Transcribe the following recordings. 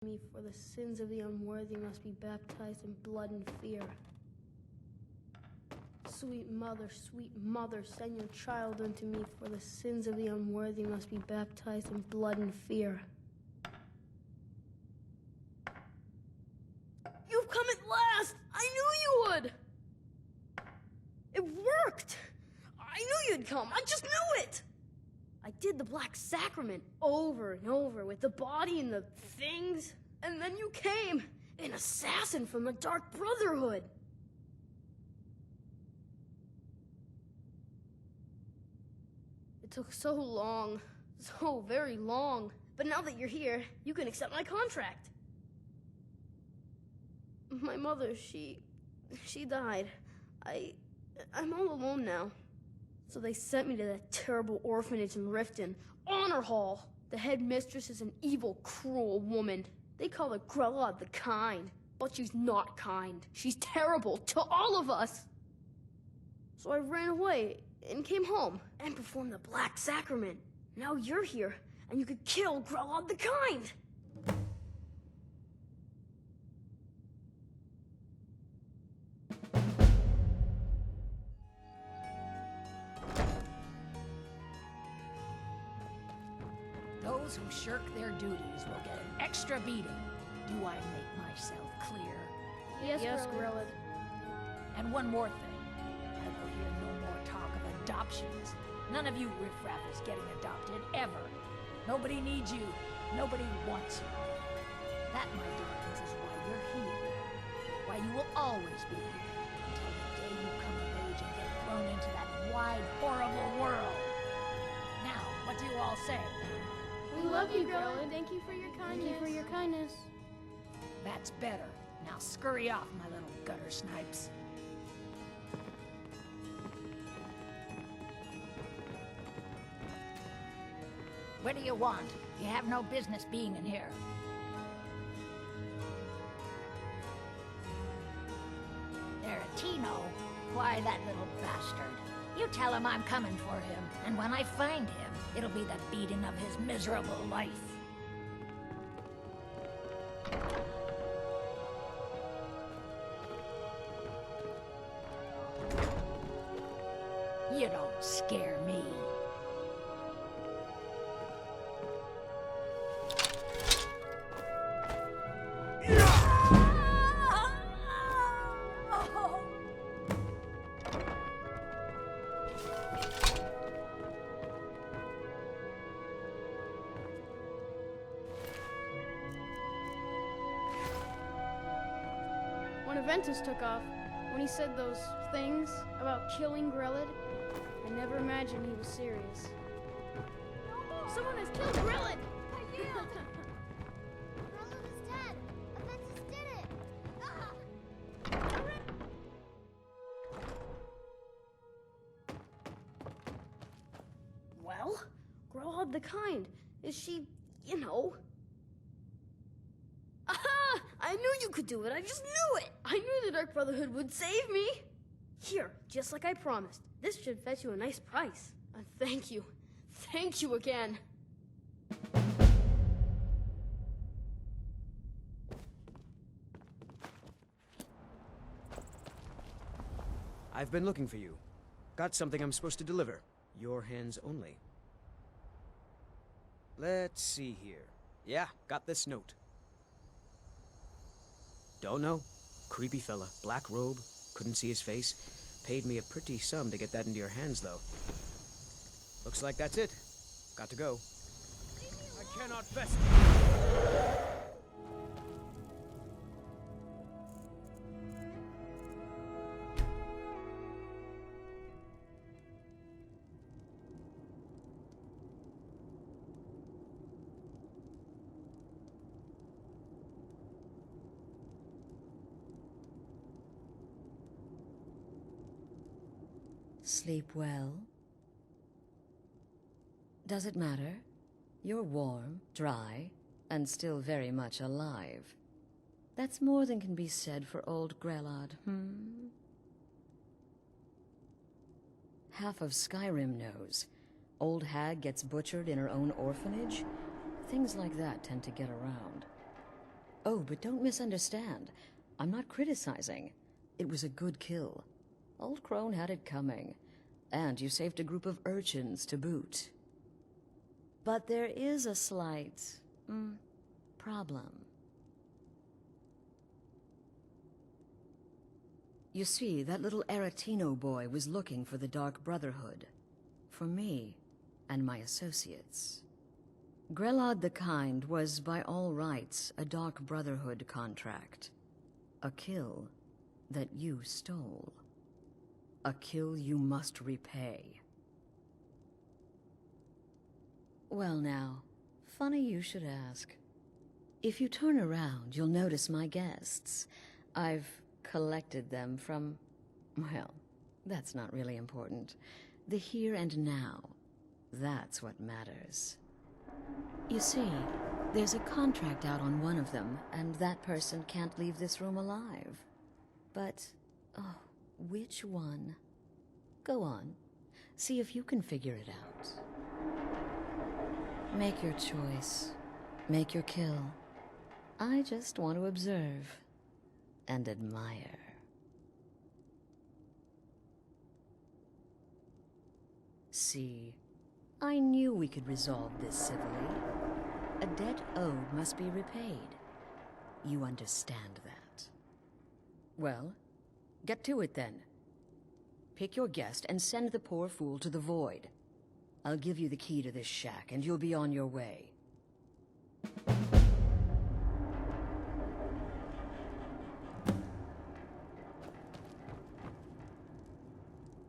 me, for the sins of the unworthy must be baptized in blood and fear. Sweet mother, send your child unto me, for the sins of the unworthy must be baptized in blood and fear. You've come at last! I knew you would! It worked! I knew you'd come, I just knew it! I did the Black Sacrament over and over with the body and the things, and then you came, an assassin from the Dark Brotherhood. It took so long, so very long, but now that you're here, you can accept my contract. My mother, she died. I'm all alone now. So they sent me to that terrible orphanage in Riften, Honor Hall. The headmistress is an evil, cruel woman. They call her Grella the Kind, but she's not kind. She's terrible to all of us. So I ran away and came home and performed the Black Sacrament. Now you're here, and you could kill Grella the Kind. Those who shirk their duties will get an extra beating. Do I make myself clear? Yes, Grella. And one more thing. I will hear no more talk of adoptions. None of you riffraff is getting adopted, ever. Nobody needs you. Nobody wants you. That, my darlings, is why you're here. Why you will always be here. Until the day you come of age and get thrown into that wide, horrible world. Now, what do you all say? We love you, Grella. Thank you for your kindness. Thank you for your kindness. That's better. Now scurry off, my little gutter snipes. What do you want? You have no business being in here. Tino? Why, that little bastard. You tell him I'm coming for him, and when I find him, it'll be the beating of his miserable life. You don't scare me. When Aventus took off, when he said those things about killing Grellid, I never imagined he was serious. Someone has killed Grellid! I yield! Grellid is dead! Aventus did it! Well, Grellid the Kind, is she, you know... Aha! I knew you could do it, I just knew it! I knew the Dark Brotherhood would save me! Here, just like I promised, this should fetch you a nice price. Thank you. Thank you again. I've been looking for you. Got something I'm supposed to deliver. Your hands only. Let's see here. Yeah, got this note. Don't know. Creepy fella. Black robe. Couldn't see his face. Paid me a pretty sum to get that into your hands, though. Looks like that's it. Got to go. I cannot fest. Sleep well? Does it matter? You're warm, dry, and still very much alive. That's more than can be said for old Grellad, Half of Skyrim knows. Old hag gets butchered in her own orphanage. Things like that tend to get around. Oh, but don't misunderstand. I'm not criticizing. It was a good kill. Old Crone had it coming. And you saved a group of urchins to boot. But there is a slight, problem. You see, that little Aretino boy was looking for the Dark Brotherhood. For me and my associates. Grelod the Kind was, by all rights, a Dark Brotherhood contract. A kill that you stole. A kill you must repay. Well now, funny you should ask. If you turn around, you'll notice my guests. I've collected them from, well, that's not really important. The here and now, that's what matters. You see, there's a contract out on one of them, and that person can't leave this room alive. But, oh, which one? Go on, see if you can figure it out. Make your choice. Make your kill. I just want to observe and admire. See, I knew we could resolve this civilly. A debt owed must be repaid. You understand that. Well, get to it then. Pick your guest and send the poor fool to the void. I'll give you the key to this shack and you'll be on your way.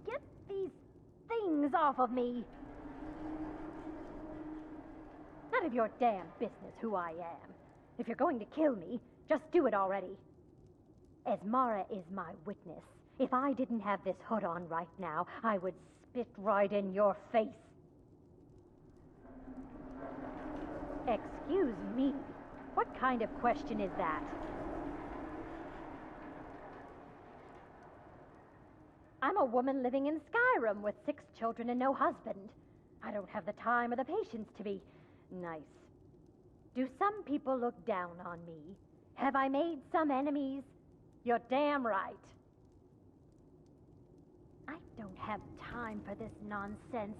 Get these things off of me! None of your damn business who I am. If you're going to kill me, just do it already. Esmara is my witness. If I didn't have this hood on right now, I would spit right in your face. Excuse me. What kind of question is that? I'm a woman living in Skyrim with 6 children and no husband. I don't have the time or the patience to be nice. Do some people look down on me? Have I made some enemies? You're damn right. I don't have time for this nonsense.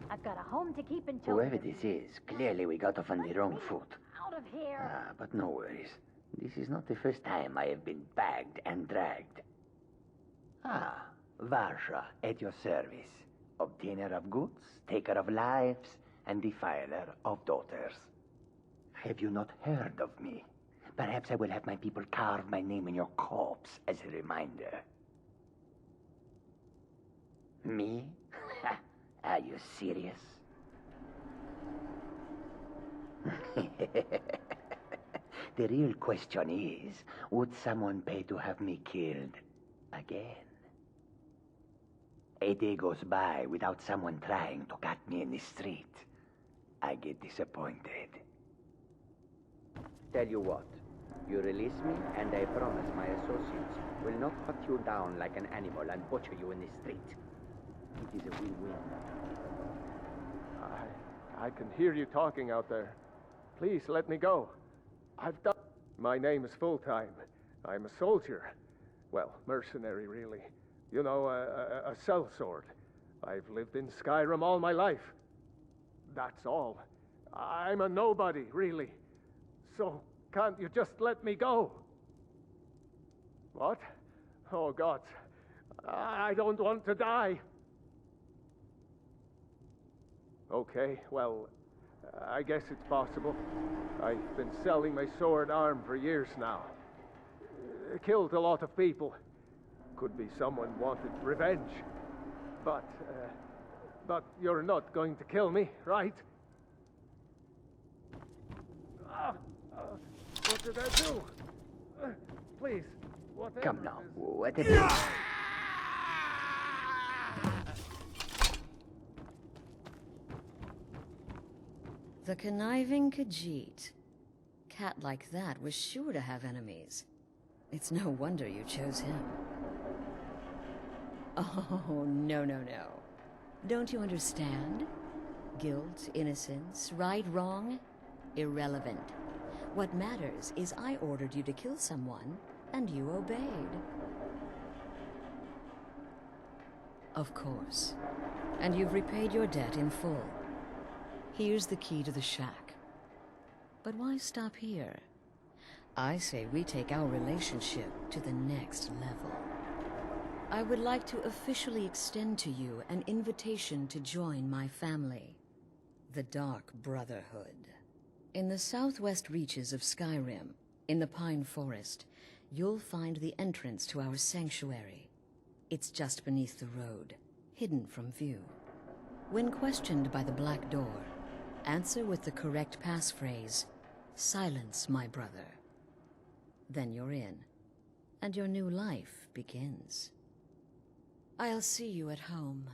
I've got a home to keep until... Whoever this is, clearly we got off on the wrong foot. Out of here. But no worries. This is not the first time I have been bagged and dragged. Varsha, at your service. Obtainer of goods, taker of lives, and defiler of daughters. Have you not heard of me? Perhaps I will have my people carve my name in your corpse as a reminder. Me? Are you serious? The real question is, would someone pay to have me killed again? A day goes by without someone trying to cut me in the street. I get disappointed. Tell you what, you release me and I promise my associates will not hunt you down like an animal and butcher you in the street. It is a win-win. I can hear you talking out there. Please let me go. I've done... My name is Full-Time. I'm a soldier. Well, mercenary, really. You know, a sellsword. I've lived in Skyrim all my life. That's all. I'm a nobody, really. So, can't you just let me go? What? Oh, God. I don't want to die. Okay, well, I guess it's possible. I've been selling my sword arm for years now. Killed a lot of people. Could be someone wanted revenge. But you're not going to kill me, right? What did I do? Please, whatever. Come now, whatever it is. The conniving Khajiit. Cat like that was sure to have enemies. It's no wonder you chose him. Oh, no. Don't you understand? Guilt, innocence, right, wrong, irrelevant. What matters is I ordered you to kill someone, and you obeyed. Of course. And you've repaid your debt in full. Here's the key to the shack. But why stop here? I say we take our relationship to the next level. I would like to officially extend to you an invitation to join my family, the Dark Brotherhood. In the southwest reaches of Skyrim, in the Pine Forest, you'll find the entrance to our sanctuary. It's just beneath the road, hidden from view. When questioned by the Black Door, answer with the correct passphrase, "Silence, my brother." Then you're in, and your new life begins. I'll see you at home.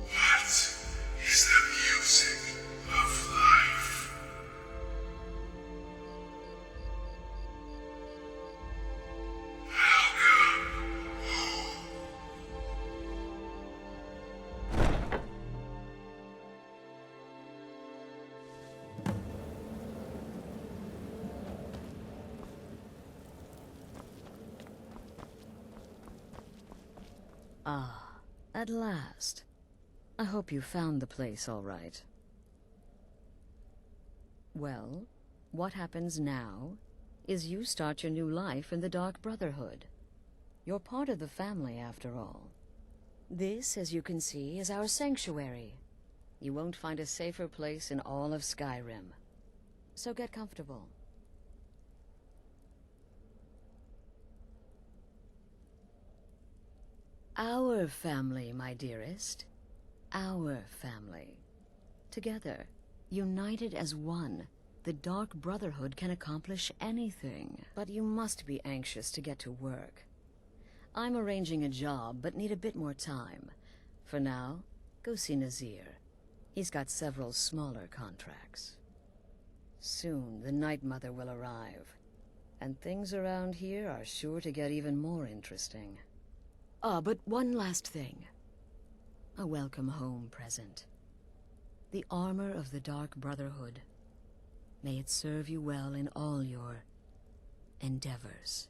What is the music of life? Welcome home. Ah, at last. I hope you found the place all right. Well, what happens now is you start your new life in the Dark Brotherhood. You're part of the family, after all. This, as you can see, is our sanctuary. You won't find a safer place in all of Skyrim. So get comfortable. Our family, my dearest. Our family. Together, united as one, the Dark Brotherhood can accomplish anything. But you must be anxious to get to work. I'm arranging a job, but need a bit more time. For now, go see Nazir. He's got several smaller contracts. Soon, the Night Mother will arrive. And things around here are sure to get even more interesting. Ah, but one last thing. A welcome home present. The armor of the Dark Brotherhood. May it serve you well in all your endeavors.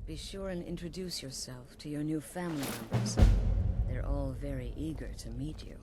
Be sure and introduce yourself to your new family members. They're all very eager to meet you.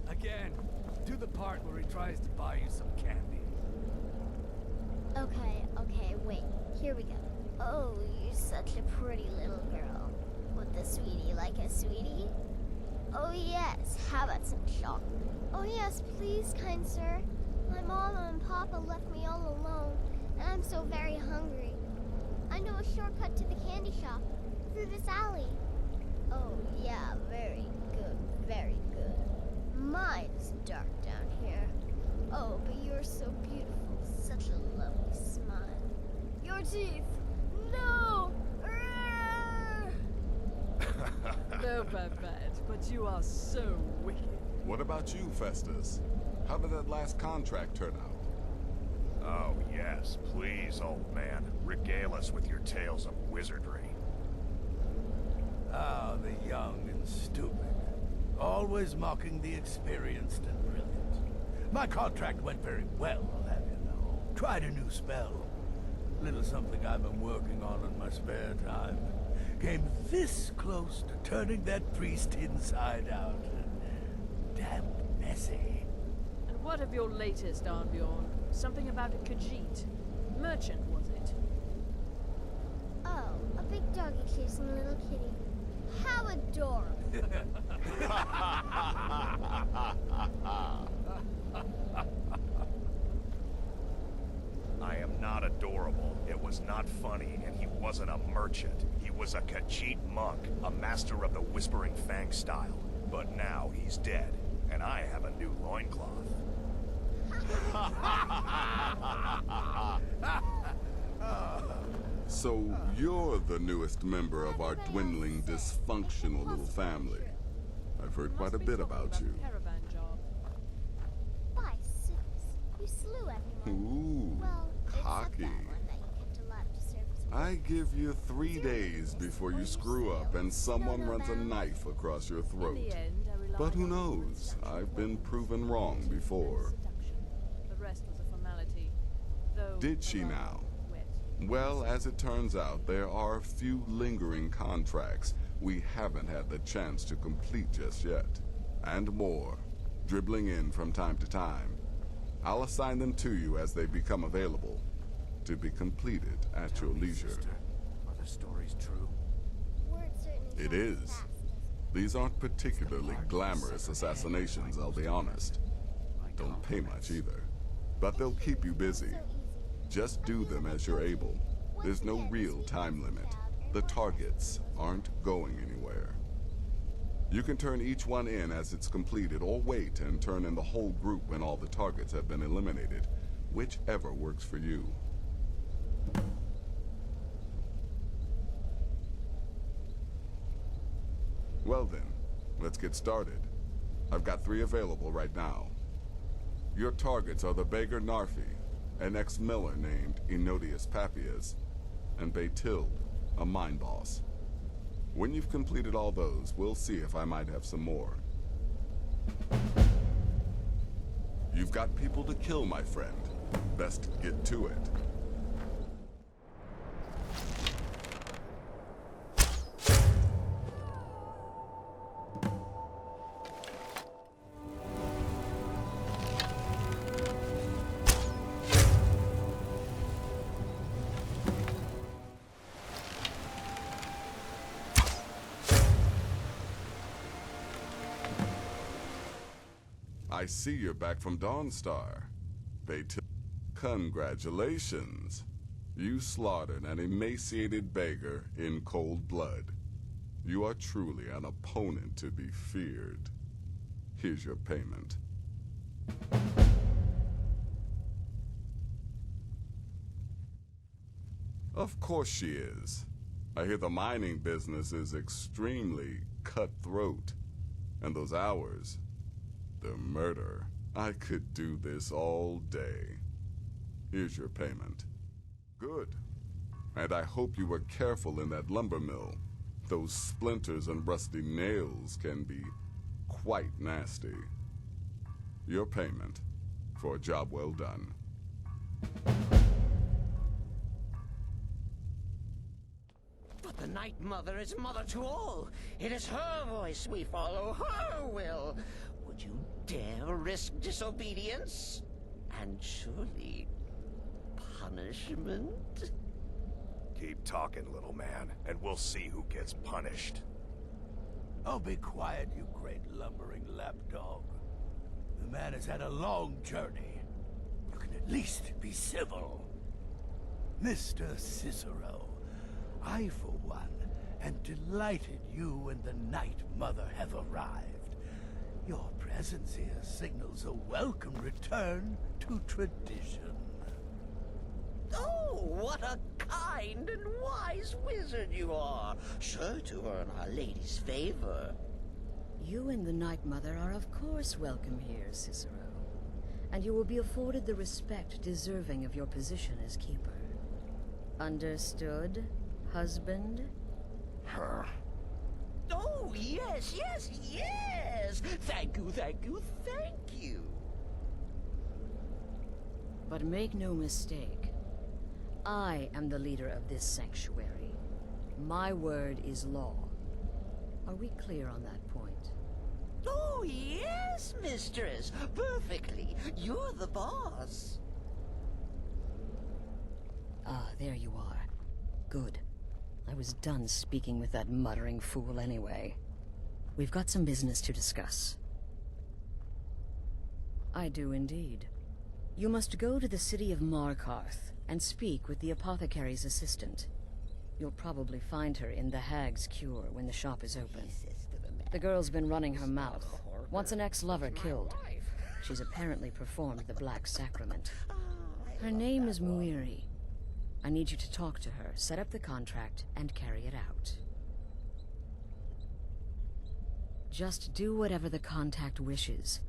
Again. Do the part where he tries to buy you some candy. Okay, wait. Here we go. Oh, you're such a pretty little girl. Would the sweetie like a sweetie? Oh yes, how about some chocolate? Oh yes, please, kind sir. My mama and papa left me all alone, and I'm so very hungry. I know a shortcut to the candy shop, through this alley. Oh yeah, very good, very good. My, it's dark down here. Oh, but you're so beautiful, such a lovely smile. Your teeth! No! No, Babette, but you are so wicked. What about you, Festus? How did that last contract turn out? Oh, yes, please, old man. Regale us with your tales of wizardry. Ah, the young and stupid. Always mocking the experienced and brilliant. My contract went very well, I'll have you know. Tried a new spell. Little something I've been working on in my spare time. Came this close to turning that priest inside out. Damn messy. And What of your latest, Arnbjorn? Something about a Khajiit. Merchant, was it? Oh, a big doggy chasing a little kitty. How adorable. I am not adorable. It was not funny, and he wasn't a merchant. He was a Khajiit monk, a master of the Whispering Fang style. But now he's dead, and I have a new loincloth. So you're the newest member of our dwindling, dysfunctional little family. I've heard quite a bit about you. Caravan job. Why, Sis, you slew everyone. Ooh, Well, except cocky. that one that you kept alive to serve as a I give you 3 days before you screw up and someone runs a knife across your throat. In the end, I relied But who on human knows? seduction. I've been proven wrong before. Seduction. The rest was a formality. Though Did she a rather now? wet. Well, as it turns out, there are a few lingering contracts we haven't had the chance to complete just yet. And more, dribbling in from time to time. I'll assign them to you as they become available, to be completed at your leisure. Are the stories true? word certainly It travels is. fast, doesn't it? These aren't particularly glamorous assassinations, I'll be honest. Don't pay much either. But they'll keep you busy. So easy. Just do them as you're able. There's no real time limit. The targets aren't going anywhere. You can turn each one in as it's completed, or wait and turn in the whole group when all the targets have been eliminated. Whichever works for you. Well then, let's get started. I've got 3 available right now. Your targets are the beggar Narfi, an ex-miller named Enodius Papias, and Baytild, a mine boss. When you've completed all those, we'll see if I might have some more. You've got people to kill, my friend. Best get to it. I see you're back from Dawnstar. Congratulations. You slaughtered an emaciated beggar in cold blood. You are truly an opponent to be feared. Here's your payment. Of course she is. I hear the mining business is extremely cutthroat. And those hours, the murder. I could do this all day. Here's your payment. Good. And I hope you were careful in that lumber mill. Those splinters and rusty nails can be quite nasty. Your payment for a job well done. But the Night Mother is mother to all. It is her voice we follow, her will. Would you dare risk disobedience? And surely punishment? Keep talking, little man, and we'll see who gets punished. Oh, be quiet, you great lumbering lapdog. The man has had a long journey. You can at least be civil. Mr. Cicero, I, for one, am delighted you and the Night Mother have arrived. Your presence here signals a welcome return to tradition. Oh, what a kind and wise wizard you are, sure to earn Our Lady's favor. You and the Night Mother are of course welcome here, Cicero. And you will be afforded the respect deserving of your position as keeper. Understood, husband? Her. Oh, yes, yes, yes! Thank you, thank you, thank you! But make no mistake, I am the leader of this sanctuary. My word is law. Are we clear on that point? Oh, yes, mistress. Perfectly. You're the boss. Ah, there you are. Good. I was done speaking with that muttering fool anyway. We've got some business to discuss. I do indeed. You must go to the city of Markarth and speak with the apothecary's assistant. You'll probably find her in the Hag's Cure when the shop is open. The girl's been running her mouth. Wants an ex-lover killed. She's apparently performed the Black Sacrament. Her name is Muiri. I need you to talk to her, set up the contract, and carry it out. Just do whatever the contact wishes.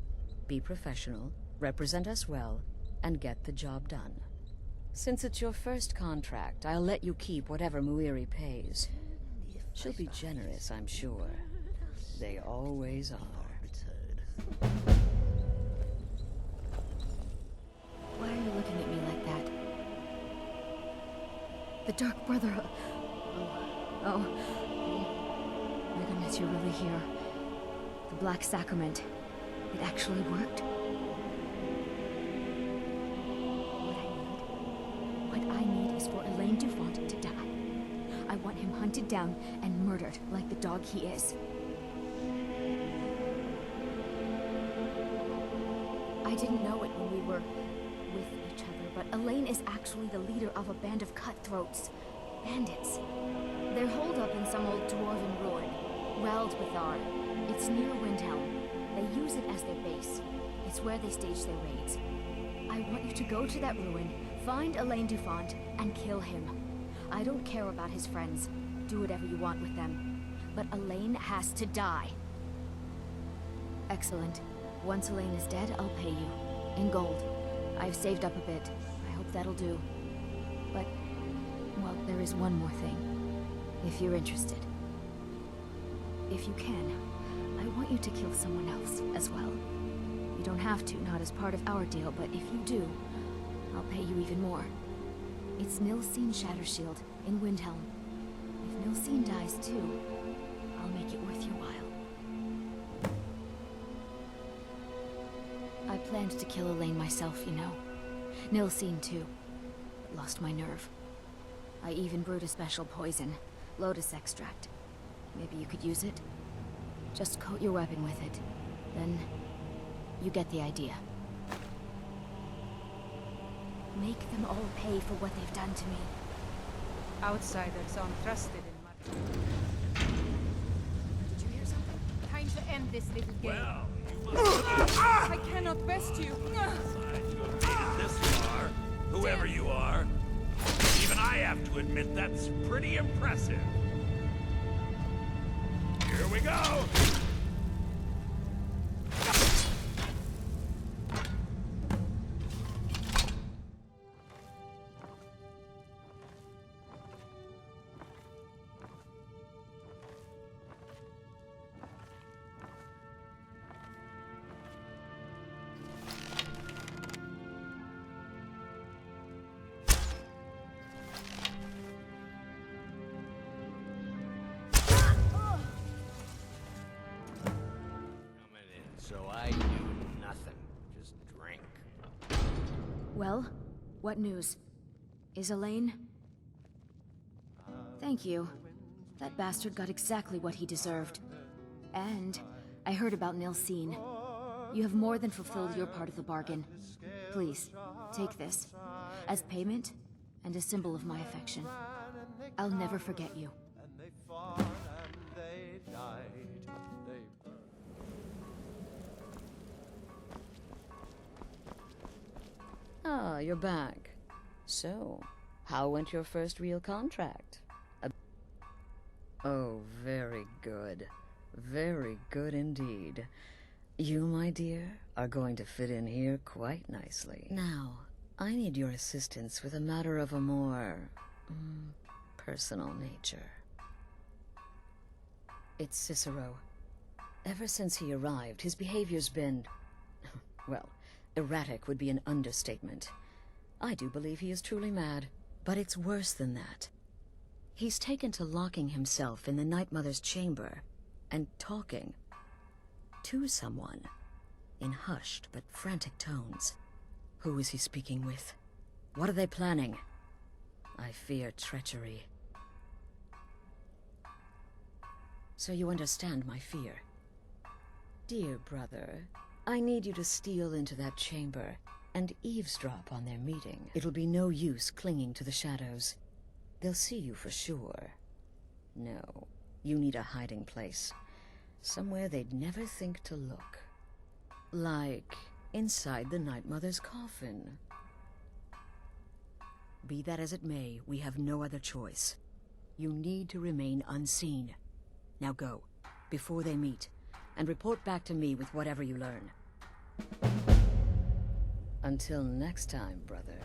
Be professional, represent us well, and get the job done. Since it's your first contract, I'll let you keep whatever Muiri pays. She'll be generous, I'm sure. They always are. Why are you looking at me like that? The Dark Brotherhood. Oh. My goodness, you're really here. The Black Sacrament. It actually worked? What I need is for Elaine Dufont to die. I want him hunted down and murdered like the dog he is. I didn't know it when we were with each other, but Elaine is actually the leader of a band of cutthroats. Bandits. They're holed up in some old dwarven ruin. Raldbethar. It's near Windhelm. They use it as their base. It's where they stage their raids. I want you to go to that ruin, find Elaine Dufont, and kill him. I don't care about his friends. Do whatever you want with them. But Elaine has to die. Excellent. Once Elaine is dead, I'll pay you. In gold. I've saved up a bit. I hope that'll do. But, well, there is one more thing. If you're interested. If you can, I want you to kill someone else as well. You don't have to, not as part of our deal, but if you do, I'll pay you even more. It's Nilsine Shattershield in Windhelm. If Nilsine dies too, I'll make it worth your while. I planned to kill Elaine myself, you know. Nilsine too, but lost my nerve. I even brewed a special poison, lotus extract. Maybe you could use it? Just coat your weapon with it. Then, you get the idea. Make them all pay for what they've done to me. Outsiders aren't trusted in much. Did you hear something? Time to end this little game. Well, I cannot best you. this far, whoever you are. Even I have to admit that's pretty impressive. Here we go! So I do nothing. Just drink. Well, what news? Is Elaine? Thank you. That bastard got exactly what he deserved. And I heard about Nilsine. You have more than fulfilled your part of the bargain. Please, take this. As payment, and a symbol of my affection. I'll never forget you. Ah, you're back. So, how went your first real contract? Oh, very good. Very good indeed. You, my dear, are going to fit in here quite nicely. Now, I need your assistance with a matter of a more... personal nature. It's Cicero. Ever since he arrived, his behavior's been... well, erratic would be an understatement. I do believe he is truly mad, but it's worse than that. He's taken to locking himself in the Night Mother's chamber and talking. to someone, in hushed but frantic tones. Who is he speaking with? What are they planning? I fear treachery. So you understand my fear. Dear brother, I need you to steal into that chamber and eavesdrop on their meeting. It'll be no use clinging to the shadows. They'll see you for sure. No, you need a hiding place. Somewhere they'd never think to look. Like inside the Night Mother's coffin. Be that as it may, we have no other choice. You need to remain unseen. Now go, before they meet, and report back to me with whatever you learn. Until next time, brother.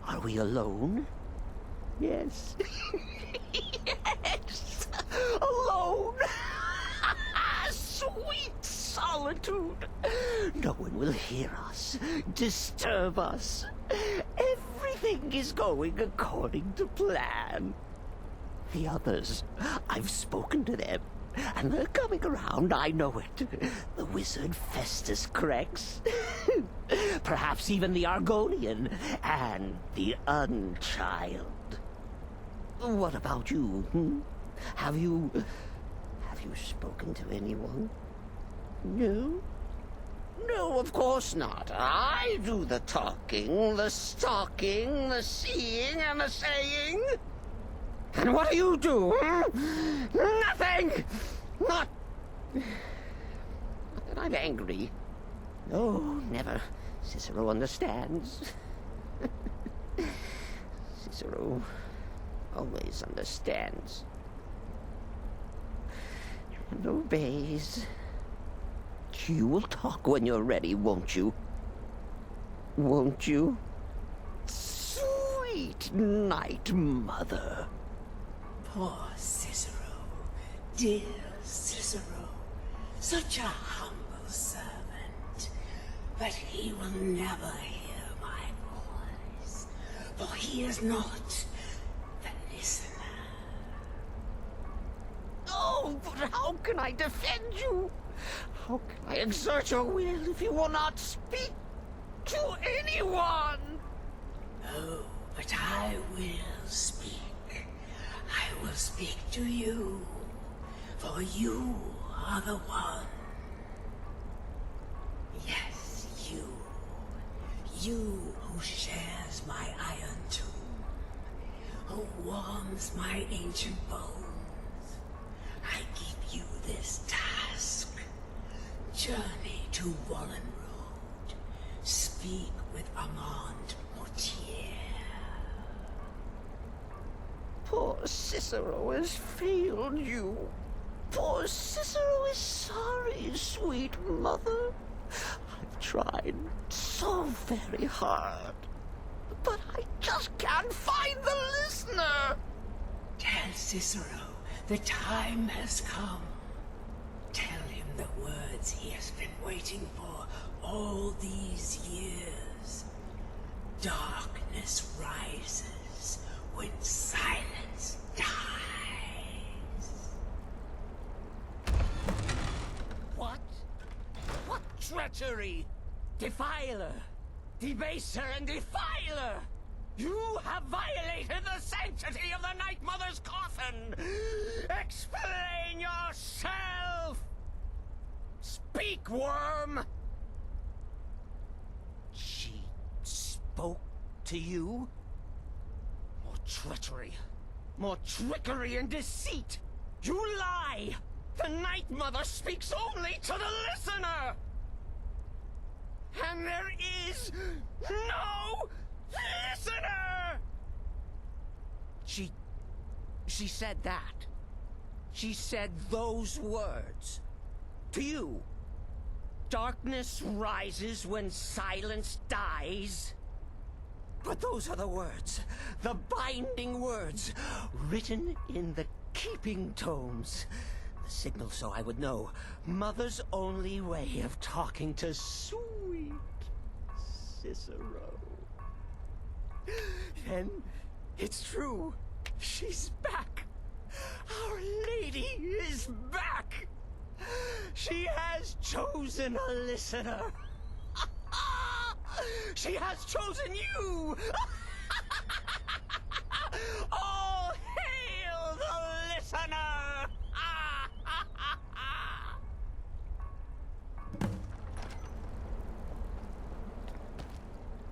Are we alone? Yes. Yes! Alone! Sweet solitude! No one will hear us, disturb us. Everything is going according to plan. The others, I've spoken to them, and they're coming around, I know it. The wizard Festus Crex, perhaps even the Argonian, and the Unchild. What about you, hmm? Have you spoken to anyone? No? No, of course not. I do the talking, the stalking, the seeing, and the saying. And what do you do, hmm? Nothing! Not that I'm angry. No, never. Cicero understands. Cicero always understands. And obeys. You will talk when you're ready, won't you? Won't you? Sweet Night Mother. Poor Cicero, dear Cicero, such a humble servant, but he will never hear my voice, for he is not the listener. Oh, but how can I defend you? How can I exert your will if you will not speak to anyone? Oh, but I will speak. I will speak to you, for you are the one. Yes, you. You who shares my iron tomb, who warms my ancient bones. I give you this task. Journey to Wallen Road. Speak with Armand Mortier. Poor Cicero has failed you. Poor Cicero is sorry, sweet mother. I've tried so very hard, but I just can't find the listener. Tell Cicero the time has come. Tell him the words he has been waiting for all these years. Darkness rises when silence dies. What? What treachery? Defiler! Debaser and defiler! You have violated the sanctity of the Night Mother's coffin! Explain yourself! Speak, worm! She spoke to you? More treachery, more trickery and deceit! You lie! The Night Mother speaks only to the listener! And there is no listener! She said that. She said those words. To you. Darkness rises when silence dies. But those are the words, the binding words, written in the keeping tomes. The signal so I would know. Mother's only way of talking to sweet Cicero. And it's true. She's back. Our lady is back. She has chosen a listener. She has chosen you. All hail the listener.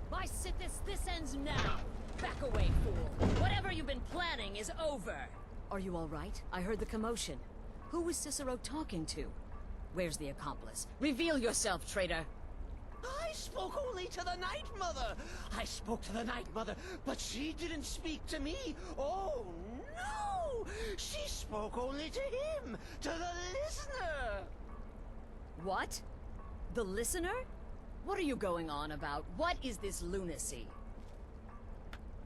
By Sithis, this ends now. Back away, fool. Whatever you've been planning is over. Are you all right? I heard the commotion. Who was Cicero talking to? Where's the accomplice? Reveal yourself, traitor! I spoke only to the Night Mother. I spoke to the Night Mother, but she didn't speak to me. Oh, no! She spoke only to him, to the listener. What? The listener? What are you going on about? What is this lunacy?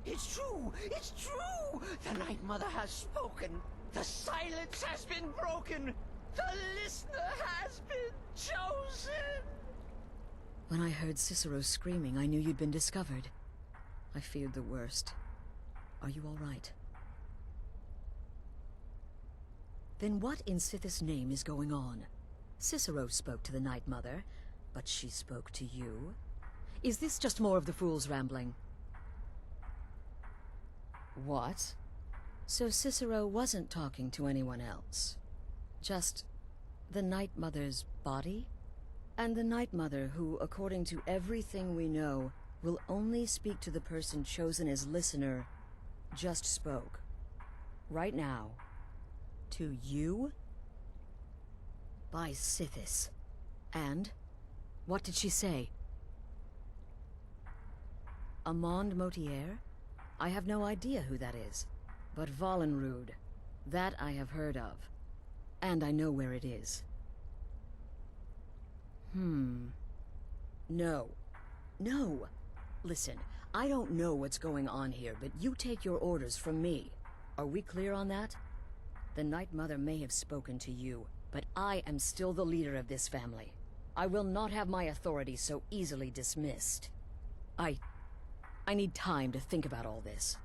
It's true! It's true! The Night Mother has spoken. The silence has been broken. The listener has been chosen. When I heard Cicero screaming, I knew you'd been discovered. I feared the worst. Are you all right? Then what in Sithis' name is going on? Cicero spoke to the Night Mother, but she spoke to you? Is this just more of the fool's rambling? What? So Cicero wasn't talking to anyone else? Just the Night Mother's body? And the Night Mother who, according to everything we know, will only speak to the person chosen as listener, just spoke. Right now. To you? By Sithis. And? What did she say? Amand Motier? I have no idea who that is. But Valenrud, that I have heard of. And I know where it is. No. No! Listen, I don't know what's going on here, but you take your orders from me. Are we clear on that? The Night Mother may have spoken to you, but I am still the leader of this family. I will not have my authority so easily dismissed. I need time to think about all this.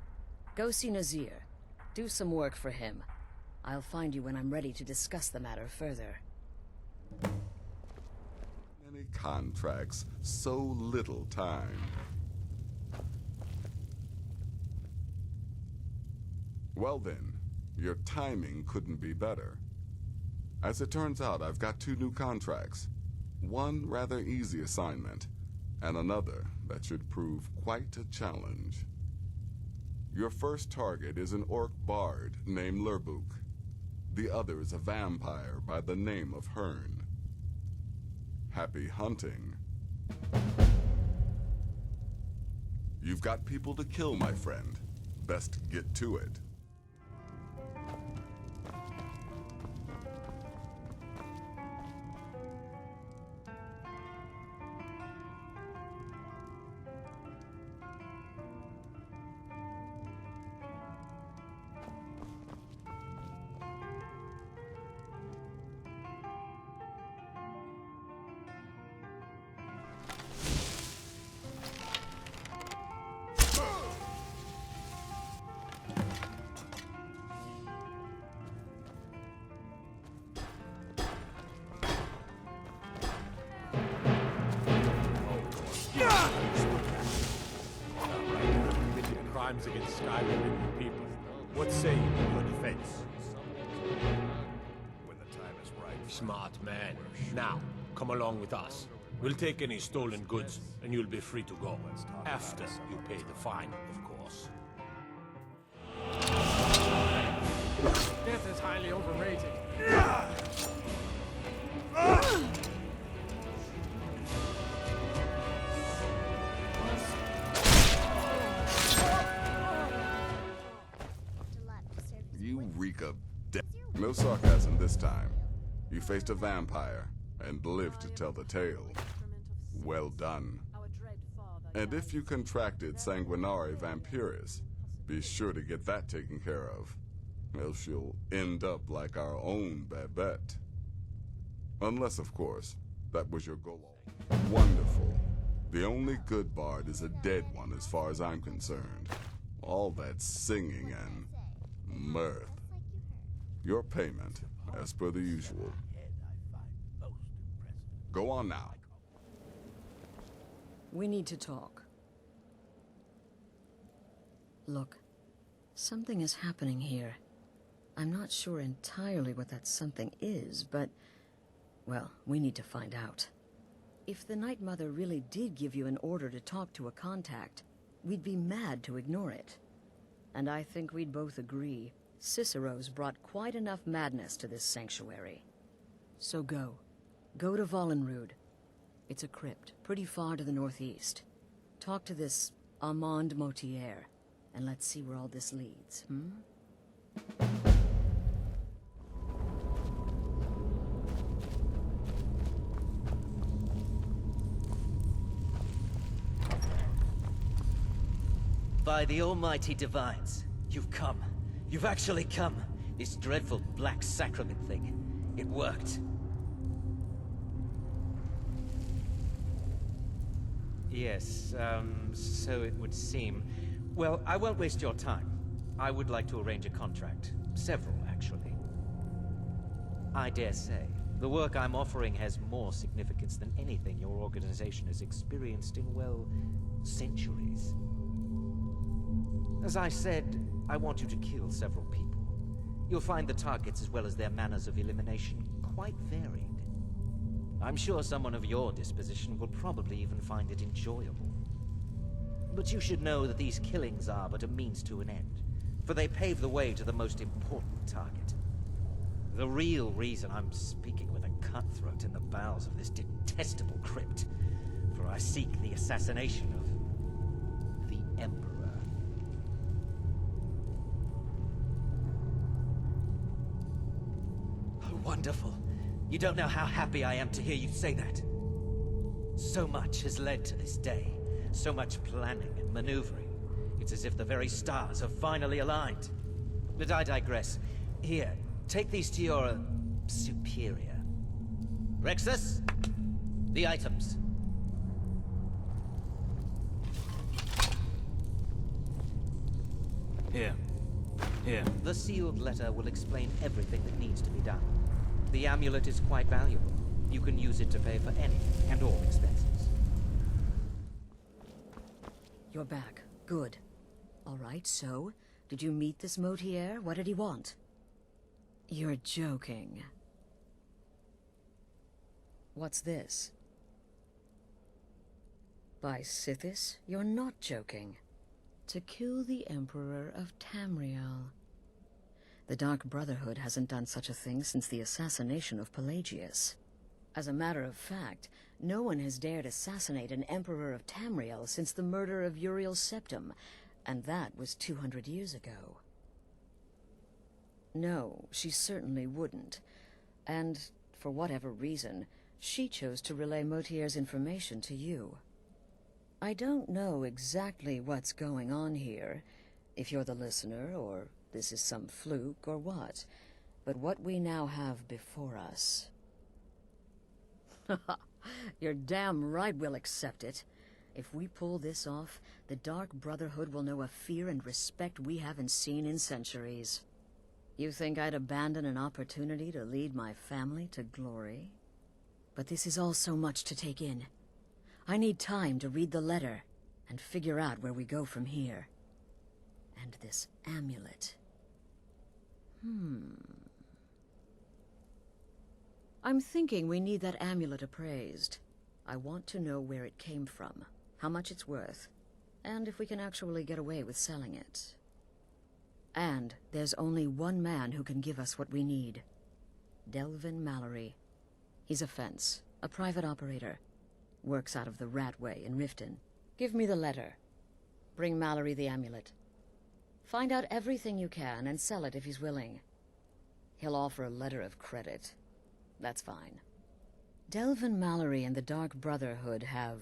Go see Nazir. Do some work for him. I'll find you when I'm ready to discuss the matter further. Many contracts, so little time. Well then, your timing couldn't be better. As it turns out, I've got 2 new contracts. One rather easy assignment, and another that should prove quite a challenge. Your first target is an orc bard named Lurbuk. The other is a vampire by the name of Hearn. Happy hunting. You've got people to kill, my friend. Best get to it. Crimes against Skyrim and people. What say you in your defense? When the time is right. Smart man. Now, come along with us. We'll take any stolen goods, and you'll be free to go. After you pay the fine, of course. Death is highly overrated. You reek of death. No sarcasm this time. You faced a vampire and lived to tell the tale. Well done. And if you contracted sanguinare vampiris, be sure to get that taken care of. Else you'll end up like our own Babette. Unless, of course, that was your goal. Wonderful. The only good bard is a dead one as far as I'm concerned. All that singing and mirth. Your payment, as per the usual. Go on now. We need to talk. Look, something is happening here. I'm not sure entirely what that something is, but... well, we need to find out. If the Night Mother really did give you an order to talk to a contact, we'd be mad to ignore it. And I think we'd both agree, Cicero's brought quite enough madness to this sanctuary. So go. Go to Vollenrude. It's a crypt, pretty far to the northeast. Talk to this Armand Motier, and let's see where all this leads, By the almighty divines, you've come. You've actually come. This dreadful black sacrament thing. It worked. Yes, so it would seem. Well, I won't waste your time. I would like to arrange a contract. Several, actually. I dare say, the work I'm offering has more significance than anything your organization has experienced in, well, centuries. As I said, I want you to kill several people. You'll find the targets as well as their manners of elimination quite varied. I'm sure someone of your disposition will probably even find it enjoyable. But you should know that these killings are but a means to an end, for they pave the way to the most important target. The real reason I'm speaking with a cutthroat in the bowels of this detestable crypt, for I seek the assassination of the Emperor. Oh, wonderful. You don't know how happy I am to hear you say that. So much has led to this day. So much planning and maneuvering. It's as if the very stars have finally aligned. But I digress. Here, take these to your superior. Rexus, the items. Here. Here. The sealed letter will explain everything that needs to be done. The amulet is quite valuable. You can use it to pay for any and all expenses. You're back. Good. All right, so, did you meet this Motier? What did he want? You're joking. What's this? By Sithis, you're not joking. To kill the Emperor of Tamriel. The Dark Brotherhood hasn't done such a thing since the assassination of Pelagius. As a matter of fact, no one has dared assassinate an Emperor of Tamriel since the murder of Uriel Septim, and that was 200 years ago. No, she certainly wouldn't. And, for whatever reason, she chose to relay Motier's information to you. I don't know exactly what's going on here, if you're the listener, or this is some fluke, or what. But what we now have before us... You're damn right we'll accept it. If we pull this off, the Dark Brotherhood will know a fear and respect we haven't seen in centuries. You think I'd abandon an opportunity to lead my family to glory? But this is all so much to take in. I need time to read the letter and figure out where we go from here. And this amulet. I'm thinking we need that amulet appraised. I want to know where it came from, how much it's worth, and if we can actually get away with selling it. And there's only one man who can give us what we need. Delvin Mallory. He's a fence, a private operator. Works out of the Ratway in Riften. Give me the letter. Bring Mallory the amulet. Find out everything you can and sell it if he's willing. He'll offer a letter of credit. That's fine. Delvin Mallory and the Dark Brotherhood have...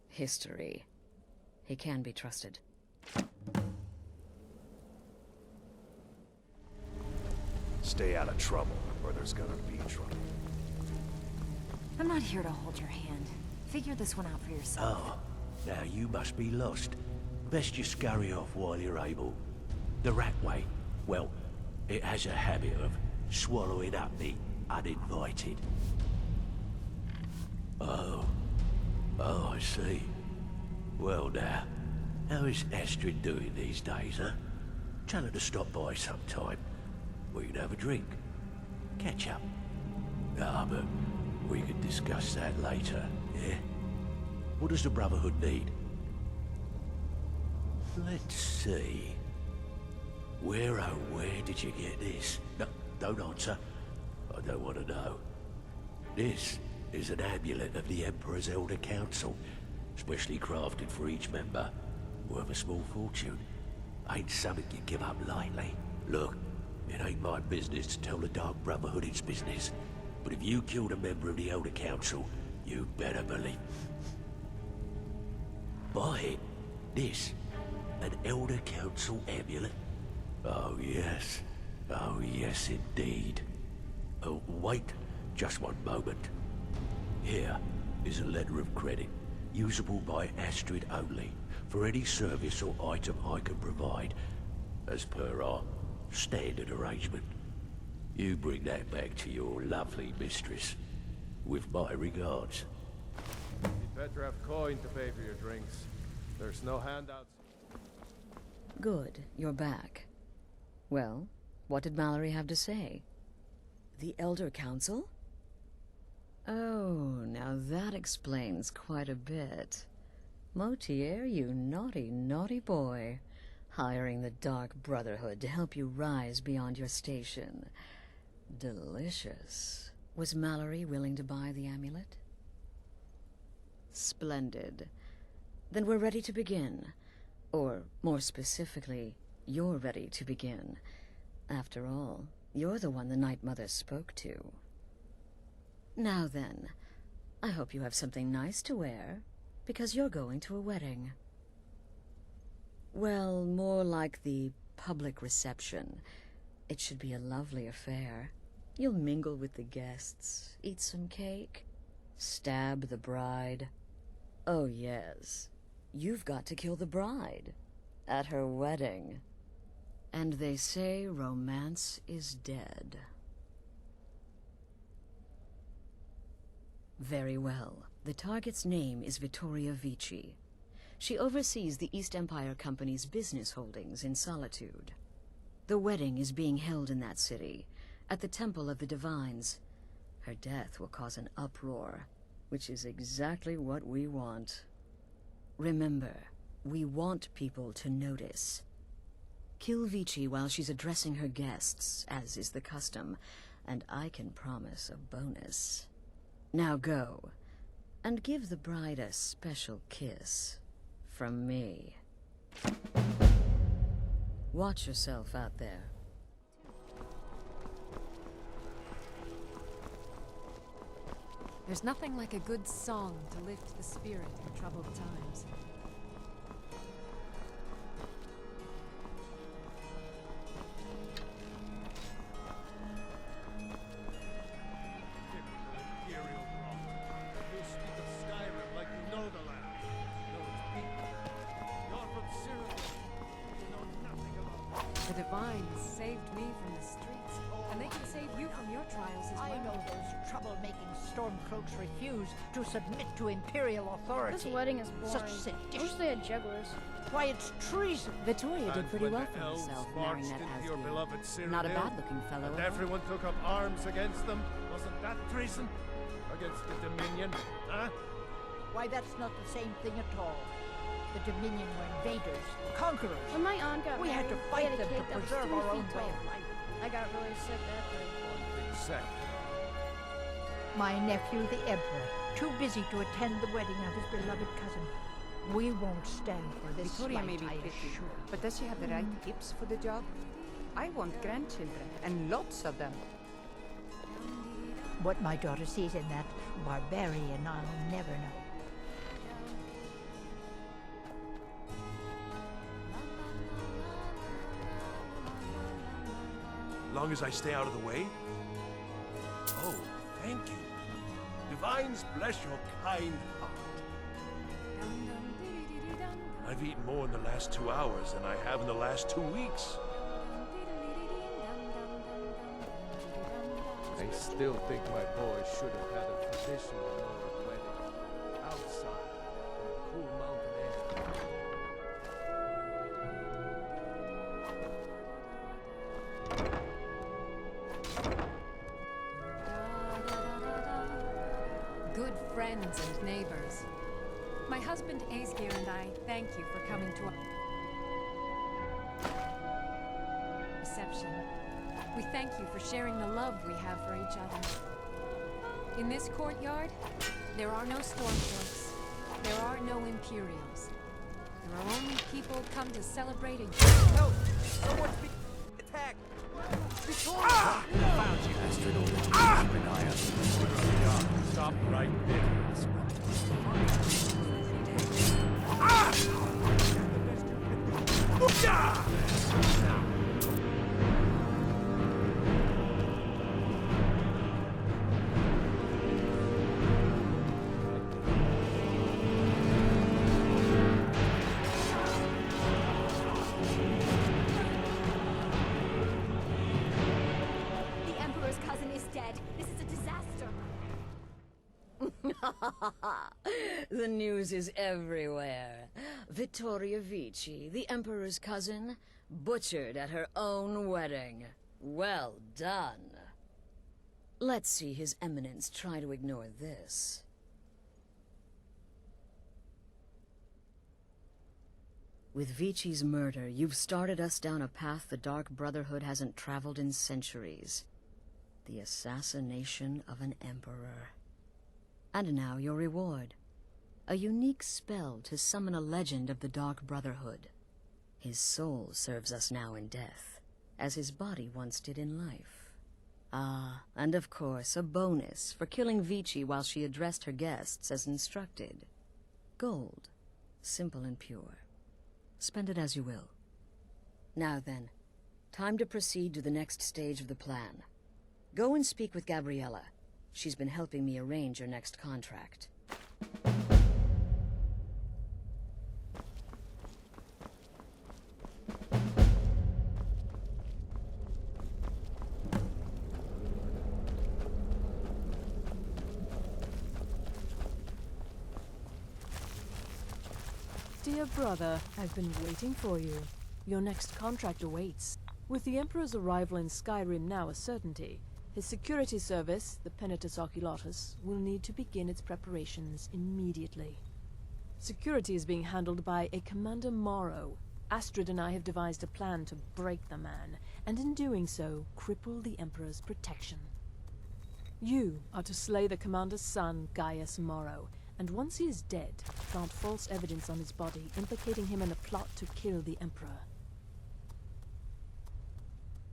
history. He can be trusted. Stay out of trouble, or there's gonna be trouble. I'm not here to hold your hand. Figure this one out for yourself. Oh, now you must be lost. Best you scurry off while you're able. The Ratway, well, it has a habit of swallowing up the uninvited. Oh, I see. Well now, how is Astrid doing these days, huh? Tell her to stop by sometime. We can have a drink. Catch up. Ah, but we can discuss that later, yeah? What does the Brotherhood need? Let's see. Where did you get this? No, don't answer. I don't want to know. This is an amulet of the Emperor's Elder Council, specially crafted for each member, worth a small fortune. Ain't something you give up lightly. Look, it ain't my business to tell the Dark Brotherhood its business, but if you killed a member of the Elder Council, you better believe... Buy it. This, an Elder Council amulet? Oh yes indeed. Oh, wait, just one moment. Here is a letter of credit, usable by Astrid only, for any service or item I can provide, as per our standard arrangement. You bring that back to your lovely mistress, with my regards. You'd better have coin to pay for your drinks. There's no handouts. Good, you're back. Well, what did Mallory have to say? The Elder Council? Oh, now that explains quite a bit. Motier, you naughty, naughty boy. Hiring the Dark Brotherhood to help you rise beyond your station. Delicious. Was Mallory willing to buy the amulet? Splendid. Then we're ready to begin. Or, more specifically, you're ready to begin. After all, you're the one the Night Mother spoke to. Now then, I hope you have something nice to wear, because you're going to a wedding. Well, more like the public reception. It should be a lovely affair. You'll mingle with the guests, eat some cake, stab the bride. Oh yes, you've got to kill the bride at her wedding. And they say romance is dead. Very well. The target's name is Vittoria Vici. She oversees the East Empire Company's business holdings in Solitude. The wedding is being held in that city, at the Temple of the Divines. Her death will cause an uproar, which is exactly what we want. Remember, we want people to notice. Kill Vici while she's addressing her guests, as is the custom, and I can promise a bonus. Now go, and give the bride a special kiss from me. Watch yourself out there. There's nothing like a good song to lift the spirit in troubled times. You speak of Skyrim like you know the land. You know its people. You're from Syracuse. You know nothing about The Divines saved me from the streets, and they can save you from your trials as well. I know those troublemaking stormcloaks refuse to submit to Imperial authority. This wedding is boring. Such I wish sedition. they had jugglers. Why, it's treason. Vittoria did pretty when well the for elves herself, marrying marched that into your beloved Asgard. Not a Cyrodiil, bad-looking fellow and at all. everyone took up arms against them. Wasn't that treason? Against the Dominion, huh? Why, that's not the same thing at all. The the Dominion were invaders, conquerors. When my aunt got We had to married, fight we had a them to kid that was preserve 3 our own feet way tall. of life. I got really sick that day. Exactly. My nephew, the Emperor, too busy to attend the wedding of his beloved cousin. We won't stand for this Victoria slight, may be I pretty, assure. but does she have the right hips for the job? I want grandchildren, and lots of them. What my daughter sees in that barbarian, I'll never know. Long as I stay out of the way? Oh, thank you. Divines bless your kind heart. I've eaten more in the last 2 hours than I have in the last 2 weeks. I still think my boy should have had a traditional North wedding. Outside, in the cool mountain air. Good friends and neighbors. My husband Aesgeir and I thank you for coming to our reception. We thank you for sharing the love we have for each other. In this courtyard, there are no stormcloaks. There are no Imperials. There are only people come to celebrate a... No! Someone's being attacked! Victoria! Ah! Found you, Astrid. Ah! Keep an eye on you. Stop right there. Ah! Yeah! The Emperor's cousin is dead. This is a disaster. The news is everywhere. Vittoria Vici, the Emperor's cousin, butchered at her own wedding. Well done. Let's see His Eminence try to ignore this. With Vici's murder, you've started us down a path the Dark Brotherhood hasn't traveled in centuries. The assassination of an emperor. And now your reward. A unique spell to summon a legend of the Dark Brotherhood. His soul serves us now in death, as his body once did in life. Ah, and of course, a bonus for killing Vici while she addressed her guests as instructed. Gold. Simple and pure. Spend it as you will. Now then, time to proceed to the next stage of the plan. Go and speak with Gabriella. She's been helping me arrange your next contract. Dear brother, I've been waiting for you. Your next contract awaits. With the Emperor's arrival in Skyrim now a certainty, his security service, the Penitus Oculatus, will need to begin its preparations immediately. Security is being handled by a Commander Morrow. Astrid and I have devised a plan to break the man, and in doing so, cripple the Emperor's protection. You are to slay the Commander's son, Gaius Morrow, and once he is dead, plant false evidence on his body, implicating him in a plot to kill the Emperor.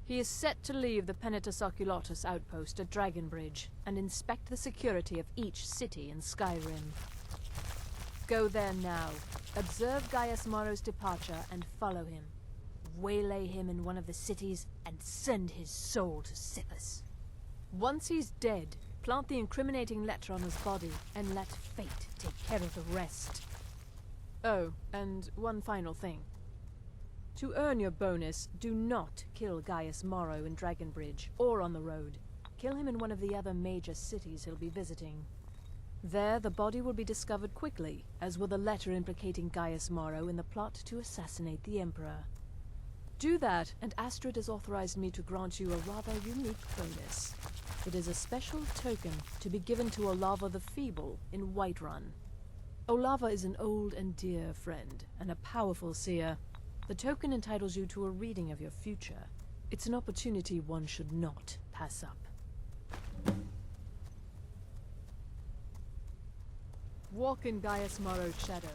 He is set to leave the Penitus Oculatus outpost at Dragonbridge and inspect the security of each city in Skyrim. Go there now, observe Gaius Morrow's departure and follow him. Waylay him in one of the cities and send his soul to Sithis. Once he's dead, plant the incriminating letter on his body and let fate take care of the rest. Oh, and one final thing. To earn your bonus, do not kill Gaius Morrow in Dragonbridge or on the road. Kill him in one of the other major cities he'll be visiting. There, the body will be discovered quickly, as will the letter implicating Gaius Morrow in the plot to assassinate the Emperor. Do that, and Astrid has authorized me to grant you a rather unique bonus. It is a special token to be given to Olava the Feeble in Whiterun. Olava is an old and dear friend, and a powerful seer. The token entitles you to a reading of your future. It's an opportunity one should not pass up. Walk in Gaius Morrow's shadow.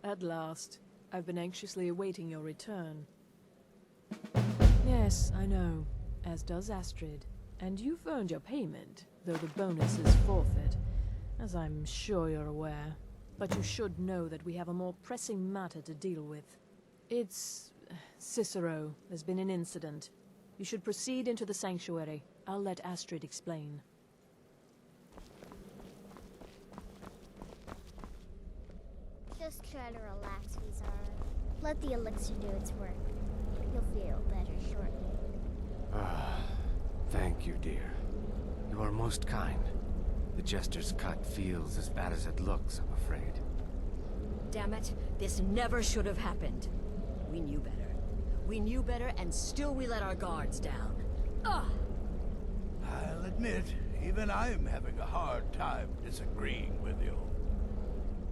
At last. I've been anxiously awaiting your return. Yes, I know. As does Astrid. And you've earned your payment, though the bonus is forfeit, as I'm sure you're aware. But you should know that we have a more pressing matter to deal with. It's... Cicero. There's been an incident. You should proceed into the sanctuary. I'll let Astrid explain. Just try to relax, Vizara. Let the elixir do its work. You'll feel better shortly. Thank you, dear. You are most kind. The Jester's cut feels as bad as it looks, I'm afraid. Damn it, this never should have happened. We knew better. We knew better, and still we let our guards down. Ugh! I'll admit, even I'm having a hard time disagreeing with you.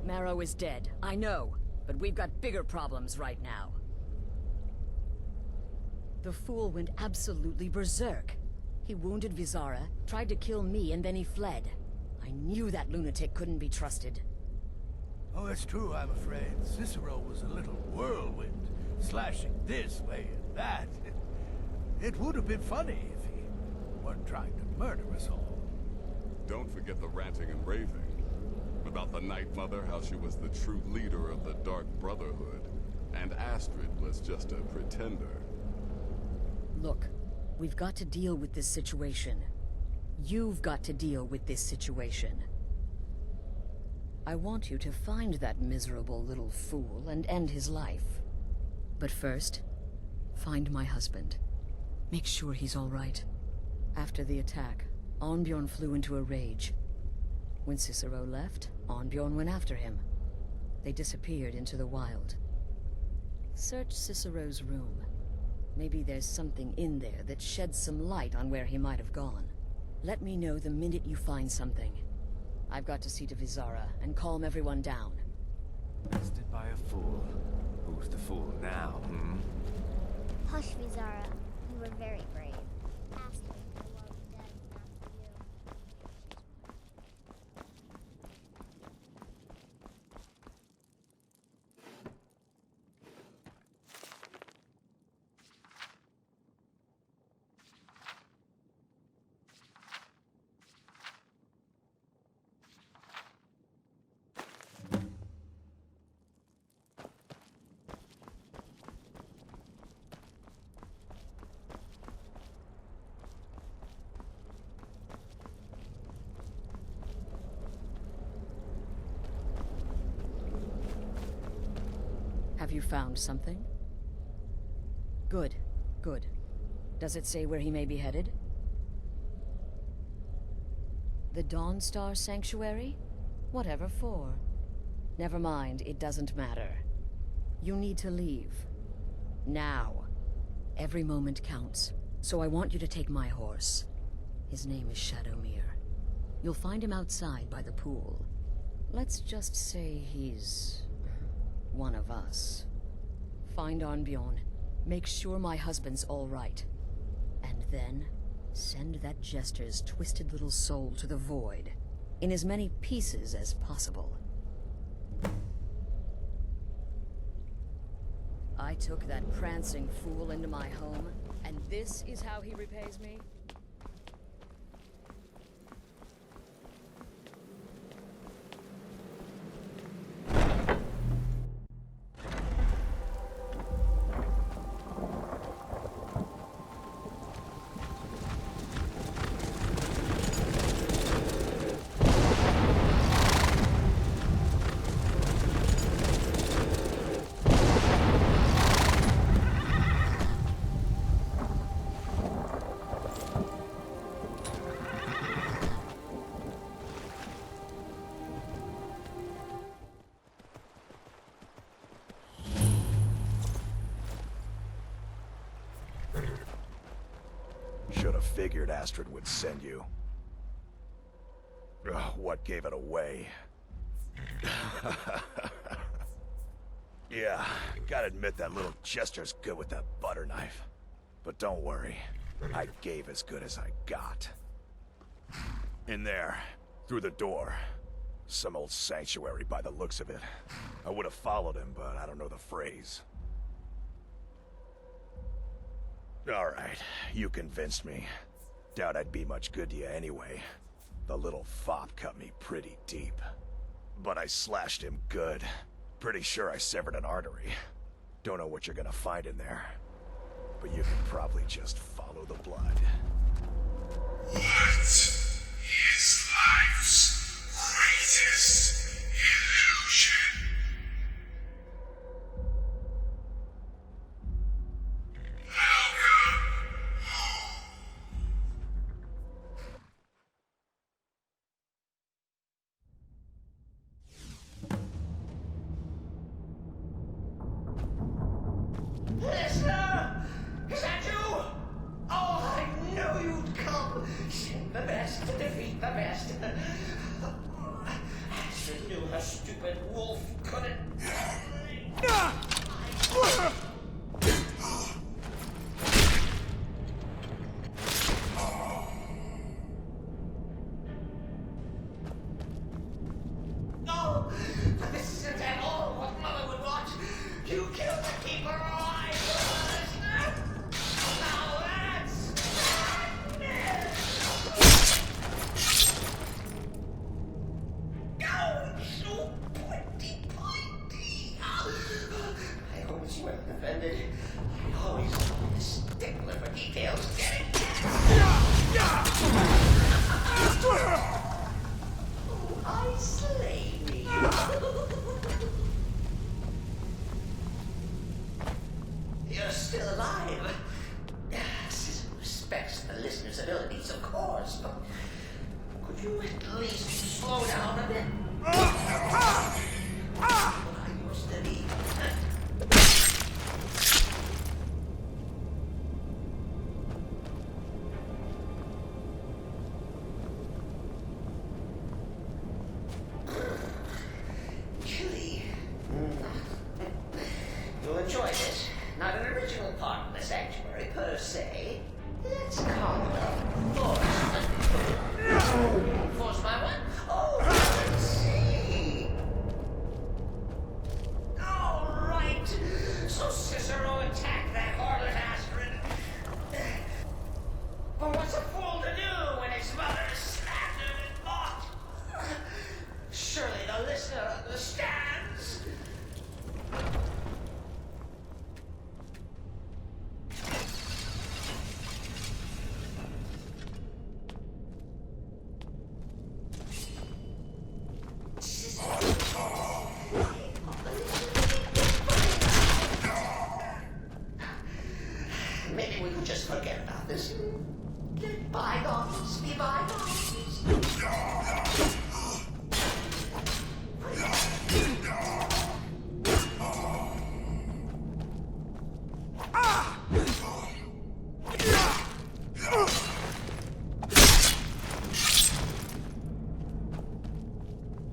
Marrow is dead, I know, but we've got bigger problems right now. The fool went absolutely berserk. He wounded Vizara, tried to kill me, and then he fled. I knew that lunatic couldn't be trusted. Oh, it's true, I'm afraid. Cicero was a little whirlwind, slashing this way and that. It would have been funny if he weren't trying to murder us all. Don't forget the ranting and raving. About the Night Mother, how she was the true leader of the Dark Brotherhood, and Astrid was just a pretender. Look, we've got to deal with this situation. You've got to deal with this situation. I want you to find that miserable little fool and end his life. But first, find my husband. Make sure he's all right. After the attack, Arnbjorn flew into a rage. When Cicero left, Arnbjorn went after him. They disappeared into the wild. Search Cicero's room. Maybe there's something in there that sheds some light on where he might have gone. Let me know the minute you find something. I've got to see to Vizara and calm everyone down. Bested by a fool. Who's the fool now, hmm? Hush, Vizara. You were very brave. Astrid, the world of dead is not for you. Have you found something? Good, good. Does it say where he may be headed? The Dawnstar Sanctuary? Whatever for. Never mind, it doesn't matter. You need to leave. Now. Every moment counts, so I want you to take my horse. His name is Shadowmere. You'll find him outside by the pool. Let's just say he's... one of us. Find Arnbjorn. Make sure my husband's all right. And then, send that Jester's twisted little soul to the void, in as many pieces as possible. I took that prancing fool into my home, and this is how he repays me? figured Astrid would send you. Ugh, what gave it away? Yeah, gotta admit that little Jester's good with that butter knife. But don't worry, I gave as good as I got. In there, through the door. Some old sanctuary by the looks of it. I would have followed him, but I don't know the phrase. Alright, you convinced me. Doubt I'd be much good to you anyway. The little fop cut me pretty deep. But I slashed him good. Pretty sure I severed an artery. Don't know what you're gonna find in there. But you can probably just follow the blood. What is life's greatest illusion? Listener! Is that you? Oh, I knew you'd come. Send the best to defeat the best. Astrid knew her stupid wolf couldn't. No, but this isn't at all what Mother would want. You killed the keeper alive, listener. Now that's so pointy. I always well defended. I always a stickler for details. Get it? I slay me. You're still alive. Respects the listener's abilities, of course, but could you at least slow down a bit? I used to be. Chilly. You'll enjoy this. Not an original part of the sanctuary per se. Let's call it a force. Force my what? Oh, let's see. All right. So Cicero attacked that harlot Astrid. But what's a fool to do when his mother slapped him and fought? Surely the listener understands. Maybe we could just forget about this. Let bygones be bygones.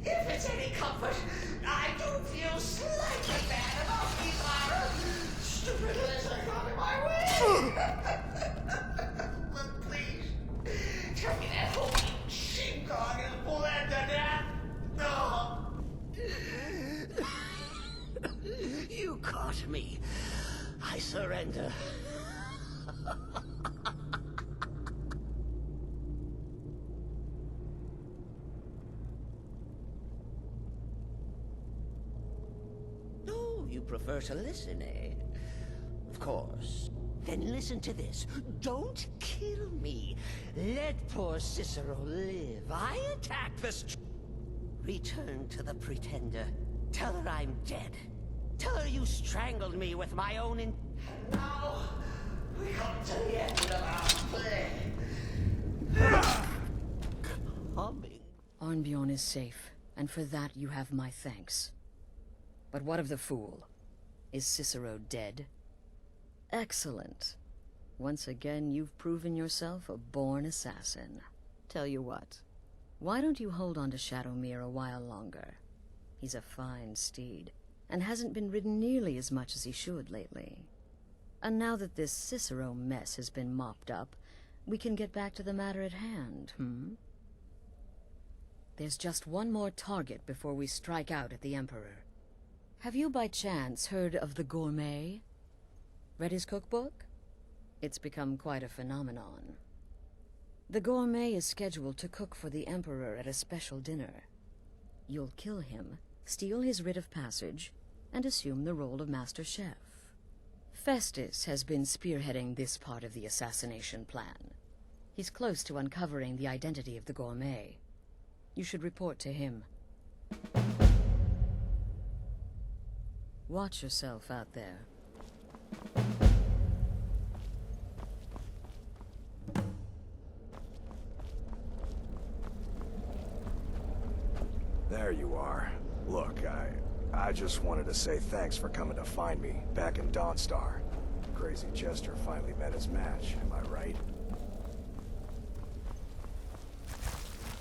If it's any comfort, I do feel slightly bad about these stupid listeners coming my way. But please, tell me that whole sheepdog is bled to death. No. You caught me. I surrender. Oh, you prefer to listen, eh? Of course. Then listen to this. Don't kill me. Let poor Cicero live. I attacked the Return to the Pretender. Tell her I'm dead. Tell her you strangled me with my own And now, we come to the end of our play. Coming. Arnbjorn is safe, and for that you have my thanks. But what of the fool? Is Cicero dead? Excellent. Once again, you've proven yourself a born assassin. Tell you what, why don't you hold on to Shadowmere a while longer? He's a fine steed, and hasn't been ridden nearly as much as he should lately. And now that this Cicero mess has been mopped up, we can get back to the matter at hand, There's just one more target before we strike out at the Emperor. Have you by chance heard of the Gourmet? Read his cookbook? It's become quite a phenomenon. The Gourmet is scheduled to cook for the Emperor at a special dinner. You'll kill him, steal his writ of passage, and assume the role of Master Chef. Festus has been spearheading this part of the assassination plan. He's close to uncovering the identity of the Gourmet. You should report to him. Watch yourself out there. There you are. Look, I just wanted to say thanks for coming to find me back in Dawnstar. Crazy Jester finally met his match, am I right?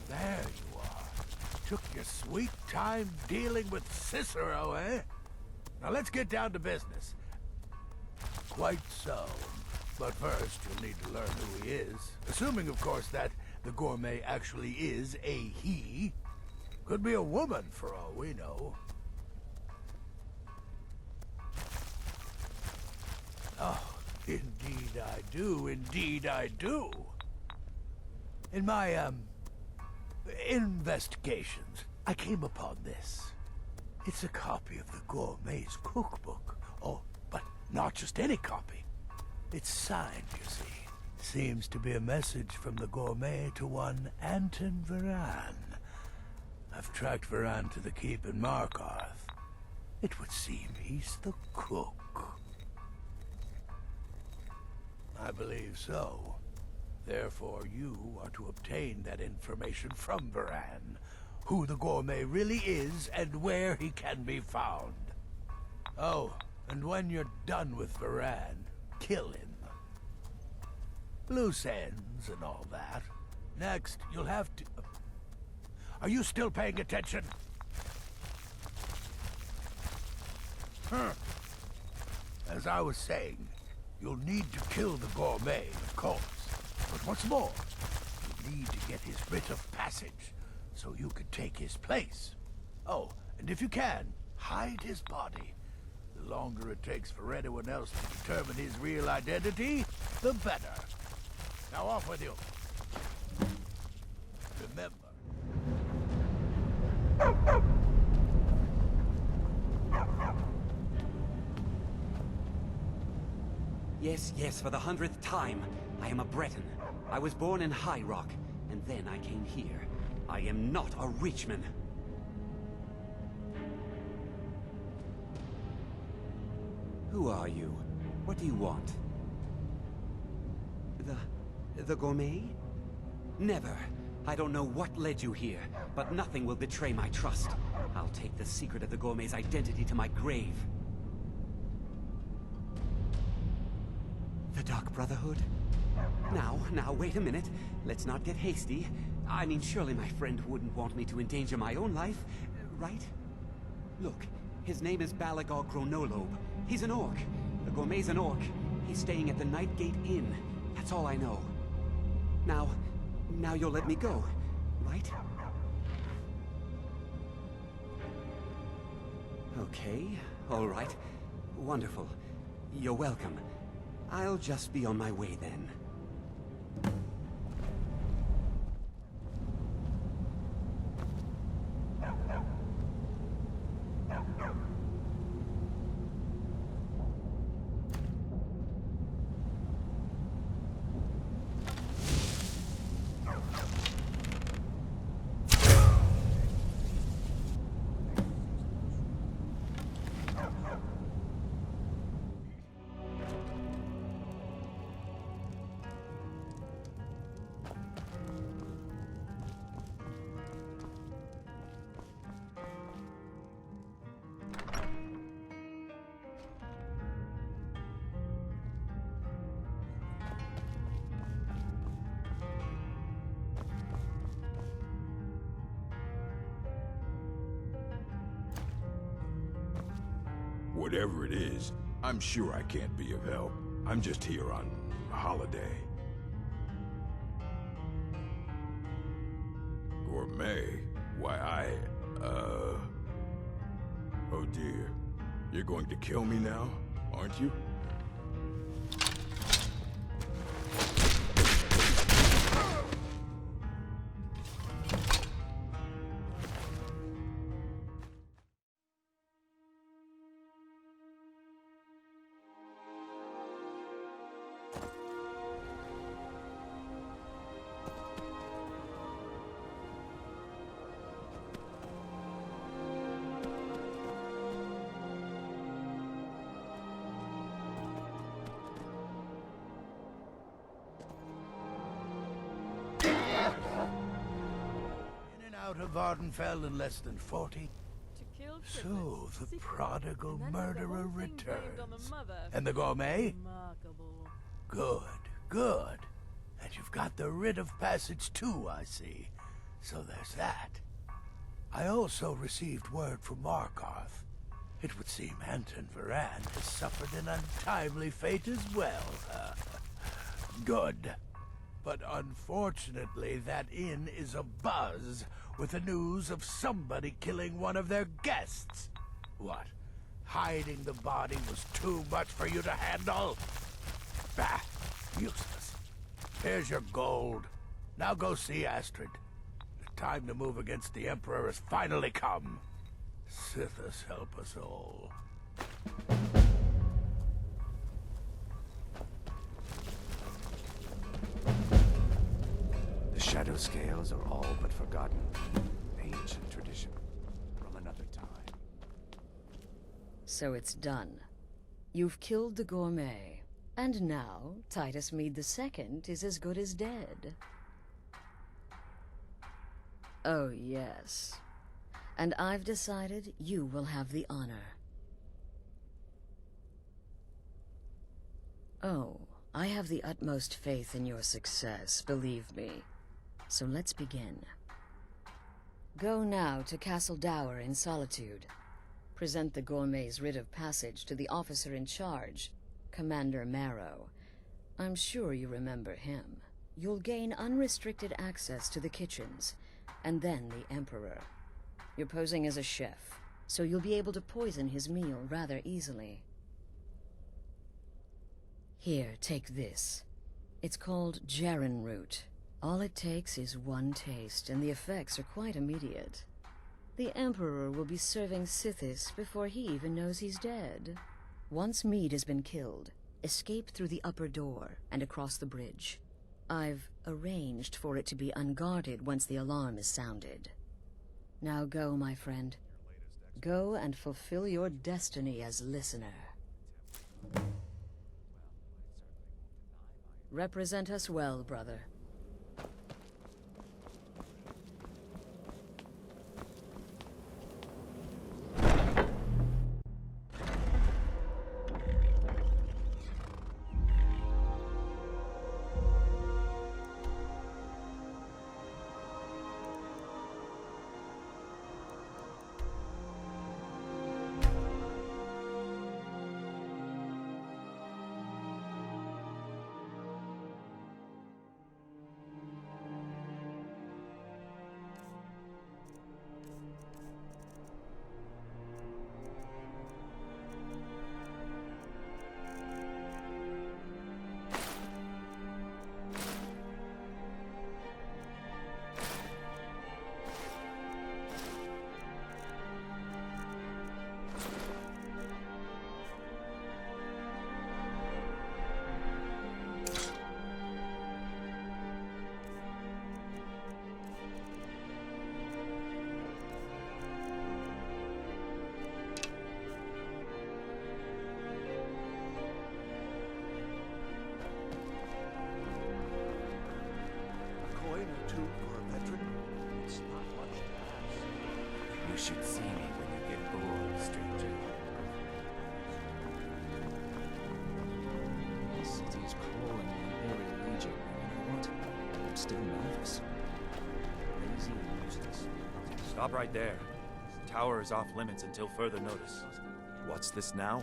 There you are. Took your sweet time dealing with Cicero, eh? Now let's get down to business. Quite so. But first, you'll need to learn who he is. Assuming, of course, that the Gourmet actually is a he. Could be a woman, for all we know. Oh, indeed I do, indeed I do. In my, investigations, I came upon this. It's a copy of the Gourmet's cookbook. Oh, but not just any copy. It's signed, you see. Seems to be a message from the Gourmet to one Anton Varan. I've tracked Varan to the keep in Markarth. It would seem he's the cook. I believe so. Therefore, you are to obtain that information from Varan. Who the Gourmet really is and where he can be found. Oh, and when you're done with Varan, kill him. Loose ends and all that. Next, you'll have to... Are you still paying attention? As I was saying, you'll need to kill the Gourmet, of course. But what's more, you need to get his writ of passage, so you can take his place. Oh, and if you can, hide his body. The longer it takes for anyone else to determine his real identity, the better. Now off with you. Remember. Yes, yes, for the 100th time. I am a Breton. I was born in High Rock, and then I came here. I am not a Richman. Who are you? What do you want? The Gourmet? Never. I don't know what led you here, but nothing will betray my trust. I'll take the secret of the Gourmet's identity to my grave. The Dark Brotherhood? Now, wait a minute. Let's not get hasty. I mean, surely my friend wouldn't want me to endanger my own life, right? Look, his name is Balagor Chronolobe. He's an orc. The Gourmet's an orc. He's staying at the Nightgate Inn. That's all I know. Now you'll let me go, right? Okay, all right. Wonderful. You're welcome. I'll just be on my way then. Whatever it is, I'm sure I can't be of help. I'm just here on a holiday. Gourmet? Why, Oh dear. You're going to kill me now, aren't you? Out of Ardenfell in less than 40. So, the prodigal murderer returns. And the gourmet? Good, good. And you've got the writ of passage too, I see. So there's that. I also received word from Markarth. It would seem Anton Varan has suffered an untimely fate as well. Good. But unfortunately, that inn is abuzz with the news of somebody killing one of their guests. What? Hiding the body was too much for you to handle? Bah! Useless. Here's your gold. Now go see Astrid. The time to move against the Emperor has finally come. Sithis help us all. The shadow scales are all but forgotten. Ancient tradition from another time. So it's done. You've killed the gourmet. And now, Titus Mead II is as good as dead. Oh, yes. And I've decided you will have the honor. Oh, I have the utmost faith in your success, believe me. So let's begin. Go now to Castle Dower in Solitude. Present the gourmet's writ of passage to the officer in charge, Commander Marrow. I'm sure you remember him. You'll gain unrestricted access to the kitchens, and then the Emperor. You're posing as a chef, so you'll be able to poison his meal rather easily. Here, take this. It's called Jaren root. All it takes is one taste, and the effects are quite immediate. The Emperor will be serving Sithis before he even knows he's dead. Once Mead has been killed, escape through the upper door and across the bridge. I've arranged for it to be unguarded once the alarm is sounded. Now go, my friend. Go and fulfill your destiny as listener. Represent us well, brother. You should see me when you get bored, stranger. The city is crawling with the Imperial Legion. You know what? I'm still nervous. Lazy and useless. Stop right there. The tower is off limits until further notice. What's this now?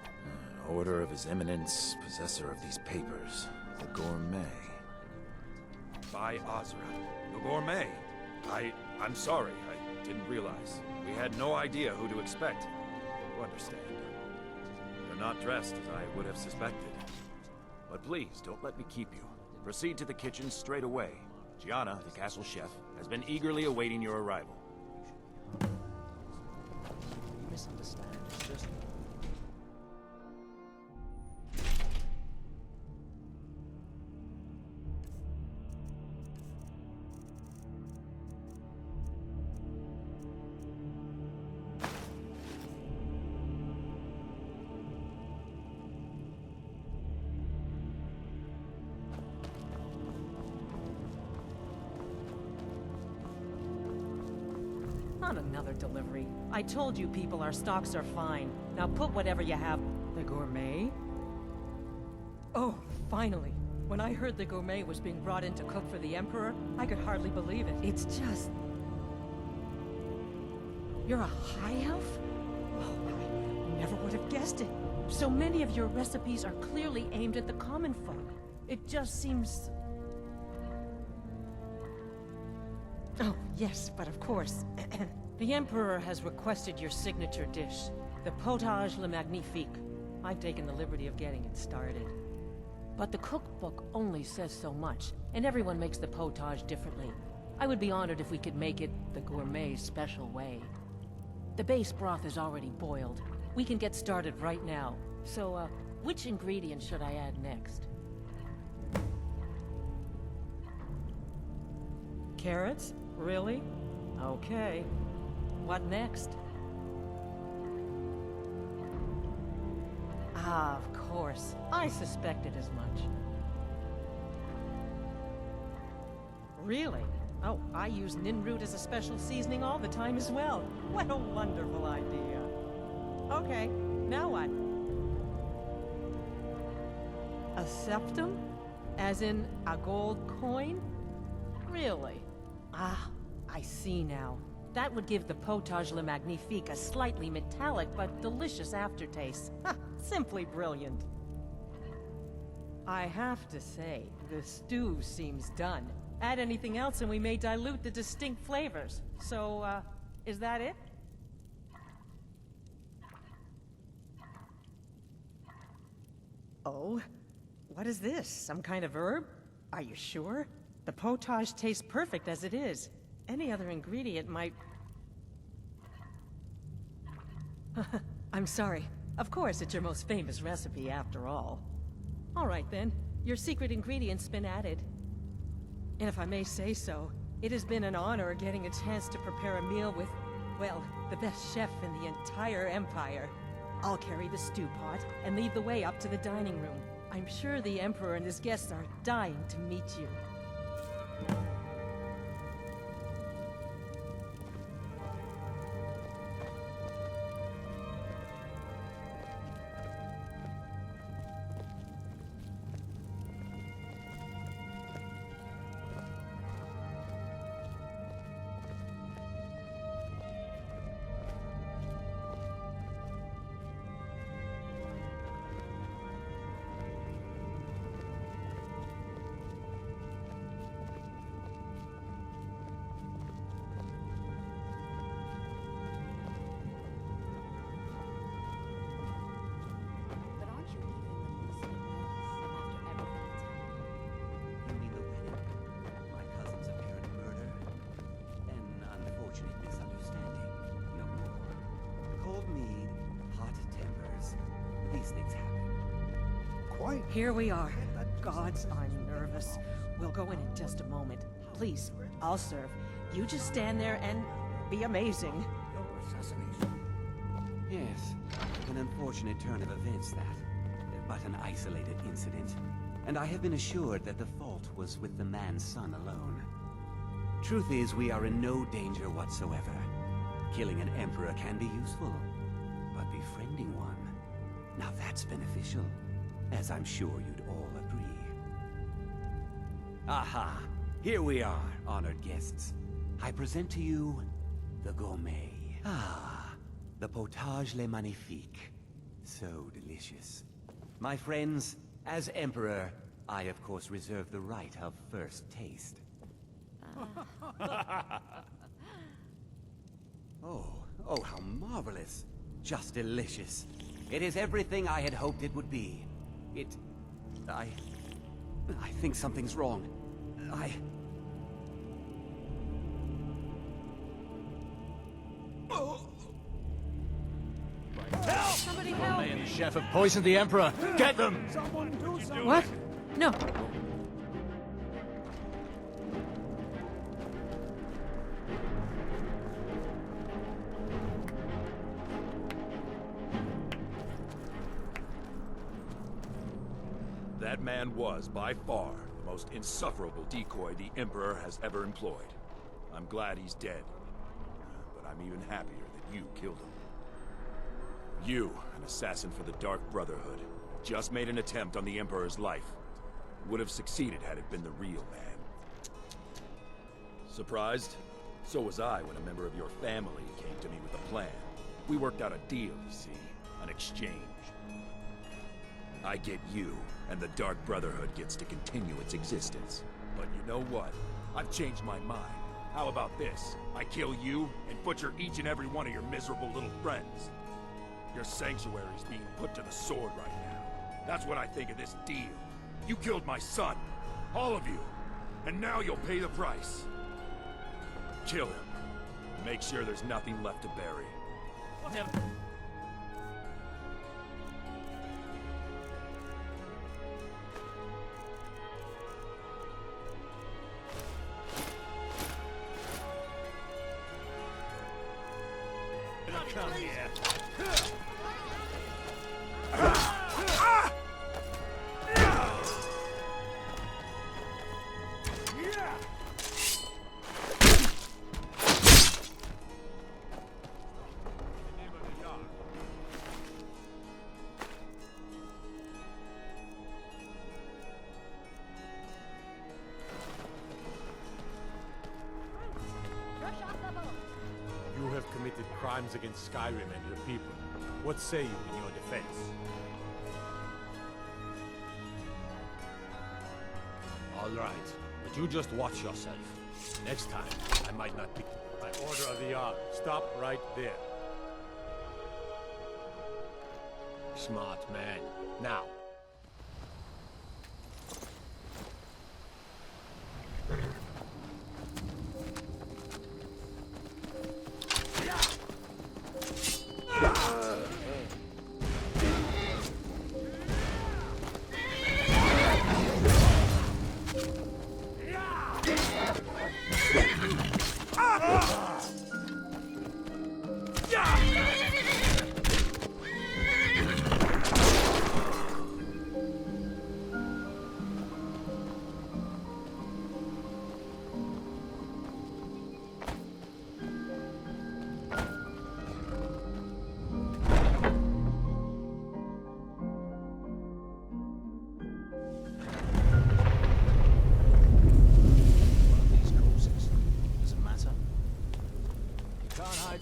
An order of His Eminence, possessor of these papers, the Gourmet. By Azra, the Gourmet. I'm sorry, I didn't realize. We had no idea who to expect. You understand. You're not dressed as I would have suspected. But please, don't let me keep you. Proceed to the kitchen straight away. Gianna, the castle chef, has been eagerly awaiting your arrival. You misunderstand. It's just... Not another delivery. I told you people our stocks are fine. Now put whatever you have... The Gourmet? Oh, finally. When I heard the Gourmet was being brought in to cook for the Emperor, I could hardly believe it. It's just... You're a high elf? Oh, I never would have guessed it. So many of your recipes are clearly aimed at the common folk. It just seems... Oh, yes, but of course. The Emperor has requested your signature dish, the potage le magnifique. I've taken the liberty of getting it started. But the cookbook only says so much, and everyone makes the potage differently. I would be honored if we could make it the Gourmet's special way. The base broth is already boiled. We can get started right now. So, which ingredient should I add next? Carrots? Really? Okay. What next? Ah, of course. I suspected as much. Really? Oh, I use ninroot as a special seasoning all the time as well. What a wonderful idea. Okay, now what? A septum? As in a gold coin? Really? Ah, I see now. That would give the potage le magnifique a slightly metallic but delicious aftertaste. Ha! Simply brilliant. I have to say, the stew seems done. Add anything else and we may dilute the distinct flavors. So, is that it? Oh? What is this? Some kind of herb? Are you sure? The potage tastes perfect as it is. Any other ingredient might... I'm sorry. Of course, it's your most famous recipe after all. All right then, your secret ingredient's been added. And if I may say so, it has been an honor getting a chance to prepare a meal with, well, the best chef in the entire Empire. I'll carry the stew pot and lead the way up to the dining room. I'm sure the Emperor and his guests are dying to meet you. Here we are. Gods, I'm nervous. We'll go in just a moment. Please, I'll serve. You just stand there and be amazing. Yes, an unfortunate turn of events that. But an isolated incident. And I have been assured that the fault was with the man's son alone. Truth is, we are in no danger whatsoever. Killing an emperor can be useful. But befriending one, now that's beneficial. As I'm sure you'd all agree. Aha! Here we are, honored guests. I present to you the Gourmet. Ah, The potage le magnifique. So delicious. My friends, as Emperor, I of course reserve the right of first taste. Oh, how marvelous. Just delicious. It is everything I had hoped it would be. I think something's wrong. Help! Somebody help! May and the chef have poisoned the Emperor. Get them! Someone do something! What? No. That man was, by far, the most insufferable decoy the Emperor has ever employed. I'm glad he's dead. But I'm even happier that you killed him. You, an assassin for the Dark Brotherhood, just made an attempt on the Emperor's life. Would have succeeded had it been the real man. Surprised? So was I when a member of your family came to me with a plan. We worked out a deal, you see. An exchange. I get you, and the Dark Brotherhood gets to continue its existence. But you know what? I've changed my mind. How about this? I kill you, and butcher each and every one of your miserable little friends. Your sanctuary's being put to the sword right now. That's what I think of this deal. You killed my son. All of you. And now you'll pay the price. Kill him. Make sure there's nothing left to bury. Never. Come here. You have committed crimes against Skyrim and your people. What say you in your defense? All right, but you just watch yourself. Next time, I might not be... By order of the Ark, stop right there. Smart man. Now.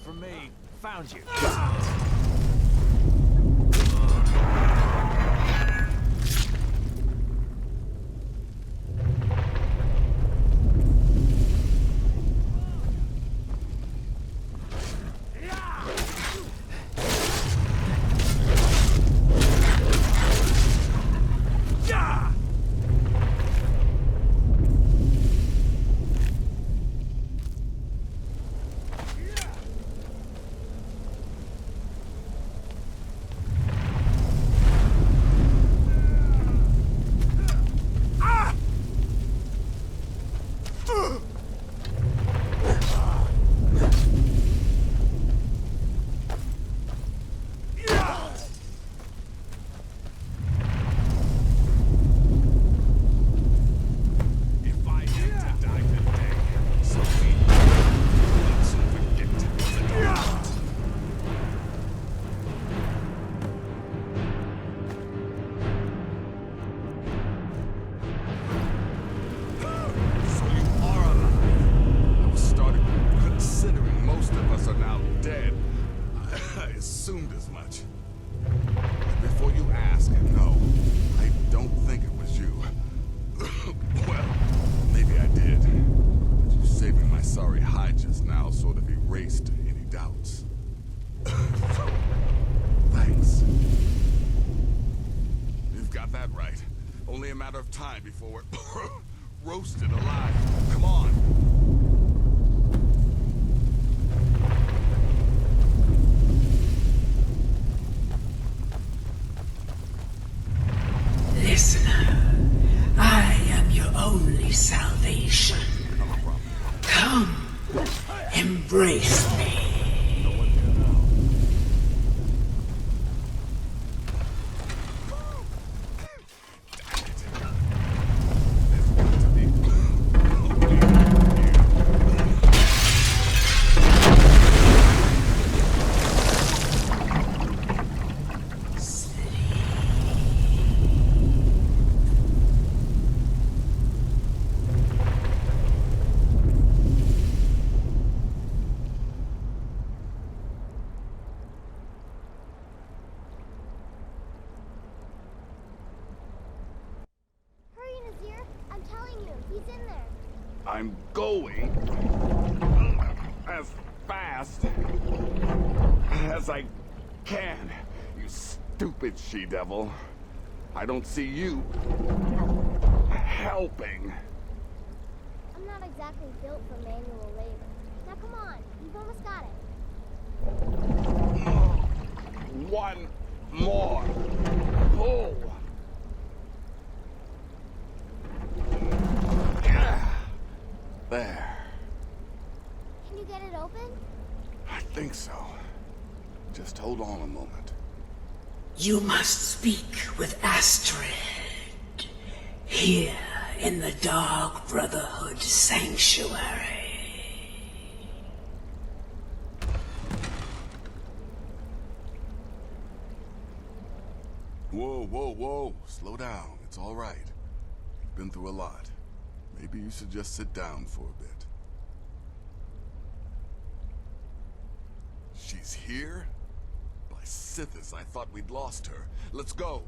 From me. Found you. assumed as much. Before you ask, no, I don't think it was you. Well, maybe I did. But you saving my sorry hide just now sort of erased any doubts. So, thanks. You've got that right. Only a matter of time before we're roasted alive. Come on. Listener, I am your only salvation. Come, embrace me. I'm going as fast as I can, you stupid she-devil. I don't see you helping. I'm not exactly built for manual labor. Now come on, you've almost got it. One more pull. There. Can you get it open? I think so. Just hold on a moment. You must speak with Astrid. Here in the Dark Brotherhood Sanctuary. Whoa, whoa, whoa. Slow down. It's all right. You've been through a lot. Maybe you should just sit down for a bit. She's here? By Sithis, I thought we'd lost her. Let's go.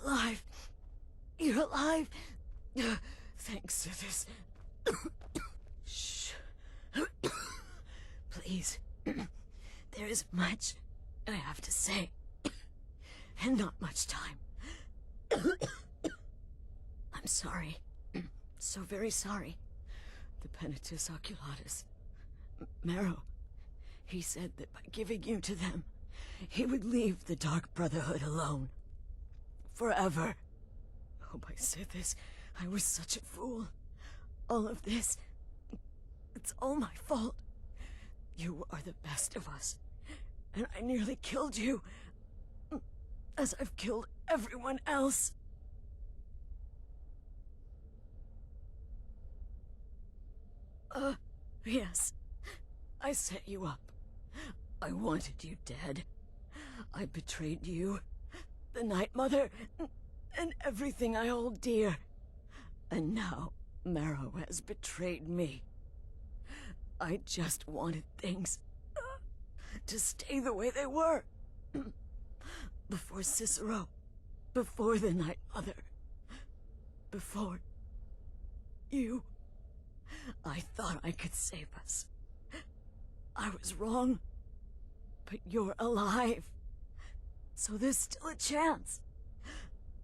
Alive. You're alive. Thanks, Sithis. Shh. Please. There isn't much I have to say. And not much time. I'm sorry. So very sorry. The Penitus Oculatus. Marrow. He said that by giving you to them, he would leave the Dark Brotherhood alone. Forever. Oh, by Sithis, I was such a fool. All of this, it's all my fault. You are the best of us, and I nearly killed you, as I've killed everyone else. Yes, I set you up. I wanted you dead. I betrayed you, the Night Mother, and everything I hold dear. And now, Marrow has betrayed me. I just wanted things to stay the way they were. Before Cicero, before the Night Mother, before you. I thought I could save us. I was wrong, but you're alive. So there's still a chance.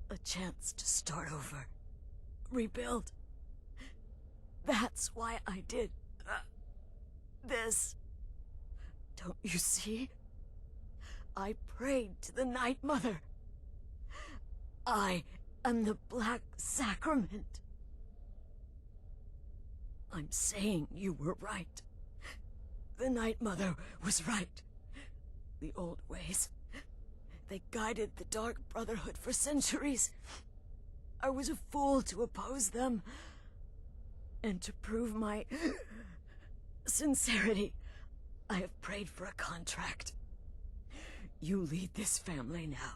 A chance to start over. Rebuild. That's why I did this. Don't you see? I prayed to the Night Mother. I am the Black Sacrament. I'm saying you were right. The Night Mother was right. The old ways, they guided the Dark Brotherhood for centuries. I was a fool to oppose them. And to prove my sincerity, I have prayed for a contract. You lead this family now.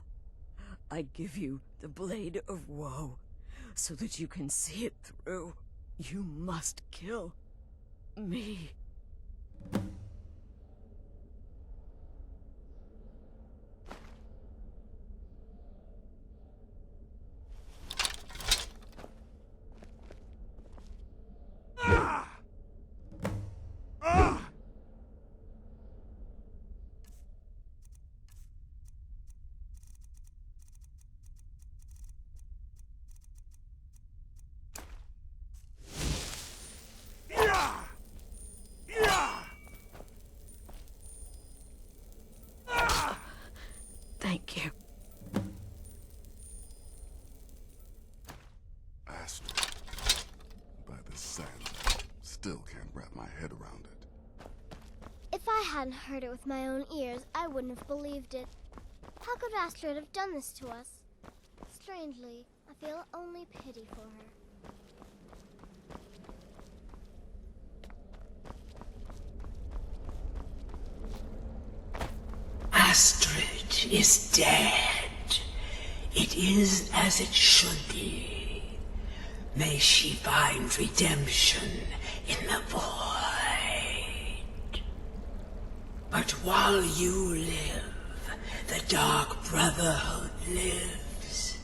I give you the blade of woe, so that you can see it through. You must kill me. Thank you. Astrid. By the sand. Still can't wrap my head around it. If I hadn't heard it with my own ears, I wouldn't have believed it. How could Astrid have done this to us? Strangely, I feel only pity for her. Astrid is dead. It is as it should be. May she find redemption in the void. But while you live, the Dark Brotherhood lives.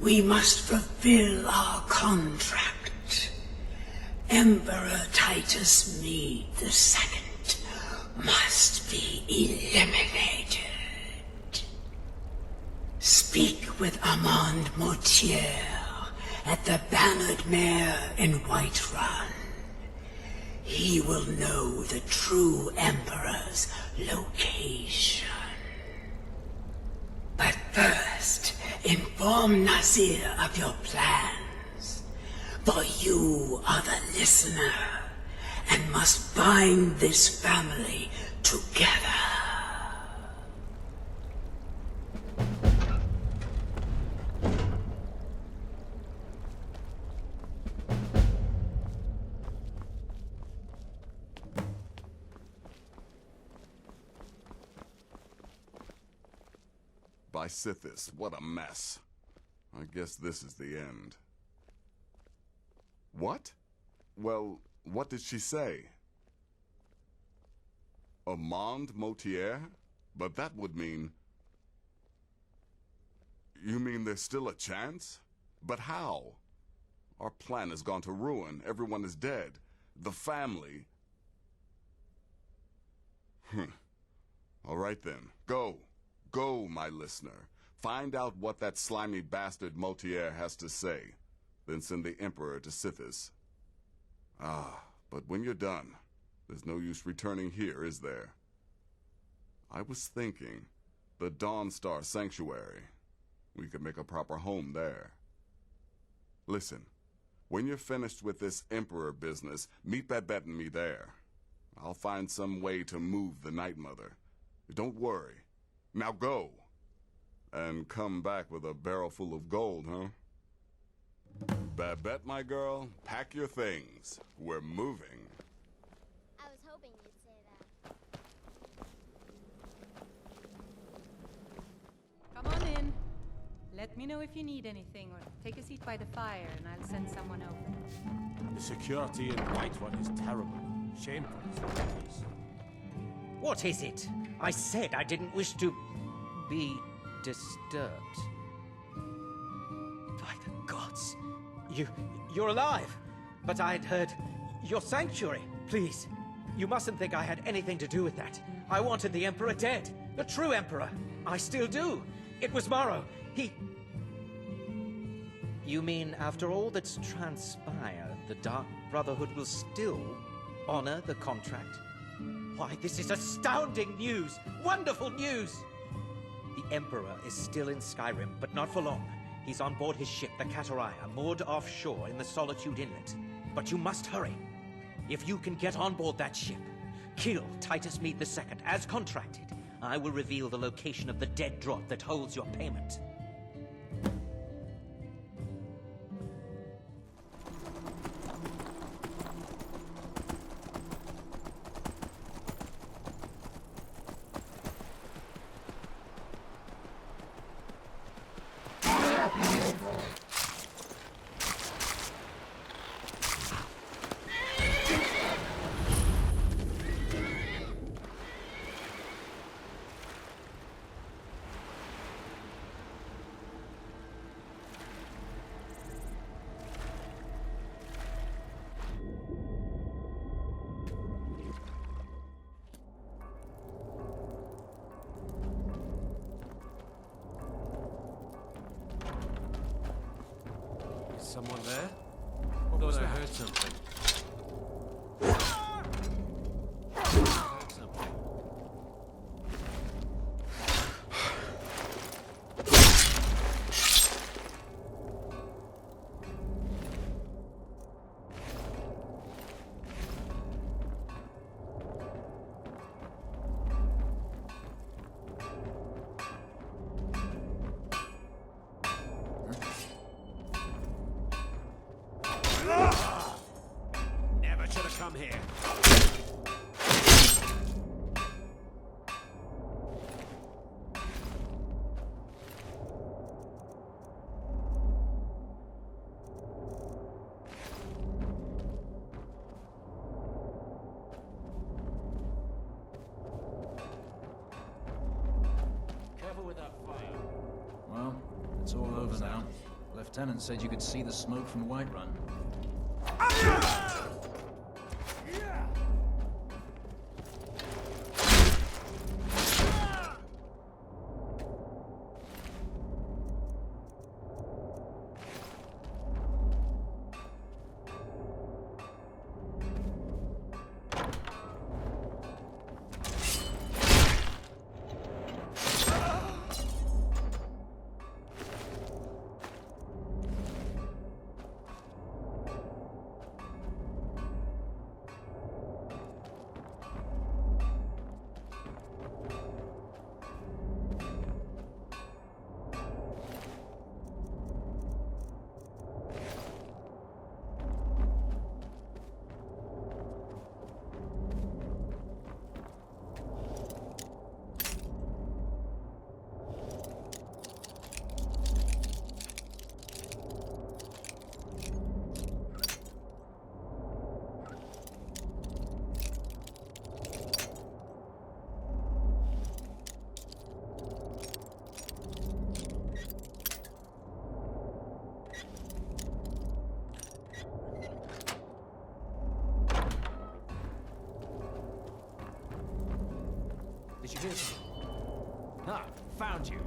We must fulfill our contract. Emperor Titus Mede II must be eliminated. Speak with Armand Mortier at the Bannered Mare in Whiterun. He will know the true Emperor's location. But first, inform Nazir of your plans, for you are the listener and must bind this family together. By Sithis, what a mess. I guess this is the end. What? Well, what did she say? Armand Mortier? But that would mean... You mean there's still a chance? But how? Our plan has gone to ruin. Everyone is dead. The family... All right then, go. Go, my listener. Find out what that slimy bastard Mortier has to say. Then send the Emperor to Sithis. Ah, but when you're done, there's no use returning here, is there? I was thinking, the Dawnstar Sanctuary. We could make a proper home there. Listen, when you're finished with this Emperor business, meet Babette and me there. I'll find some way to move the Night Mother. Don't worry. Now go. And come back with a barrel full of gold, huh? Babette, my girl, pack your things. We're moving. I was hoping you'd say that. Come on in. Let me know if you need anything, or take a seat by the fire and I'll send someone over. The security in Whiterun is terrible. Shameful, please. What is it? I said I didn't wish to be disturbed. By the gods. You're alive. But I'd heard your sanctuary. Please, you mustn't think I had anything to do with that. I wanted the Emperor dead. The true Emperor. I still do. It was Morrow. He... You mean after all that's transpired, the Dark Brotherhood will still honor the contract? Why, this is astounding news! Wonderful news! The Emperor is still in Skyrim, but not for long. He's on board his ship, the Kataraya, moored offshore in the Solitude Inlet. But you must hurry. If you can get on board that ship, kill Titus Mede II, as contracted, I will reveal the location of the dead drop that holds your payment. Someone there? What was Thought I that? heard something. Never should have come here. Careful with that fire. Well, it's all over now. Lieutenant said you could see the smoke from Whiterun. Did you hear something? Ah, found you.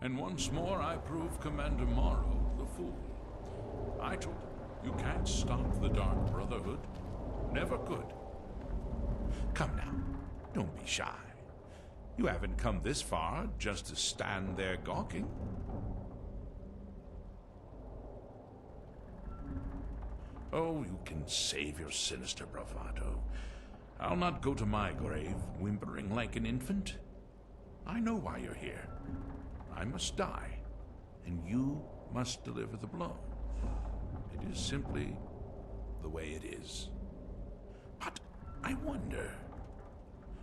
And once more I prove Commander Morrow the fool. I told him, you can't stop the Dark Brotherhood. Never could. Come now, don't be shy. You haven't come this far just to stand there gawking. Oh, you can save your sinister bravado. I'll not go to my grave whimpering like an infant. I know why you're here. I must die, and you must deliver the blow. It is simply the way it is. But I wonder,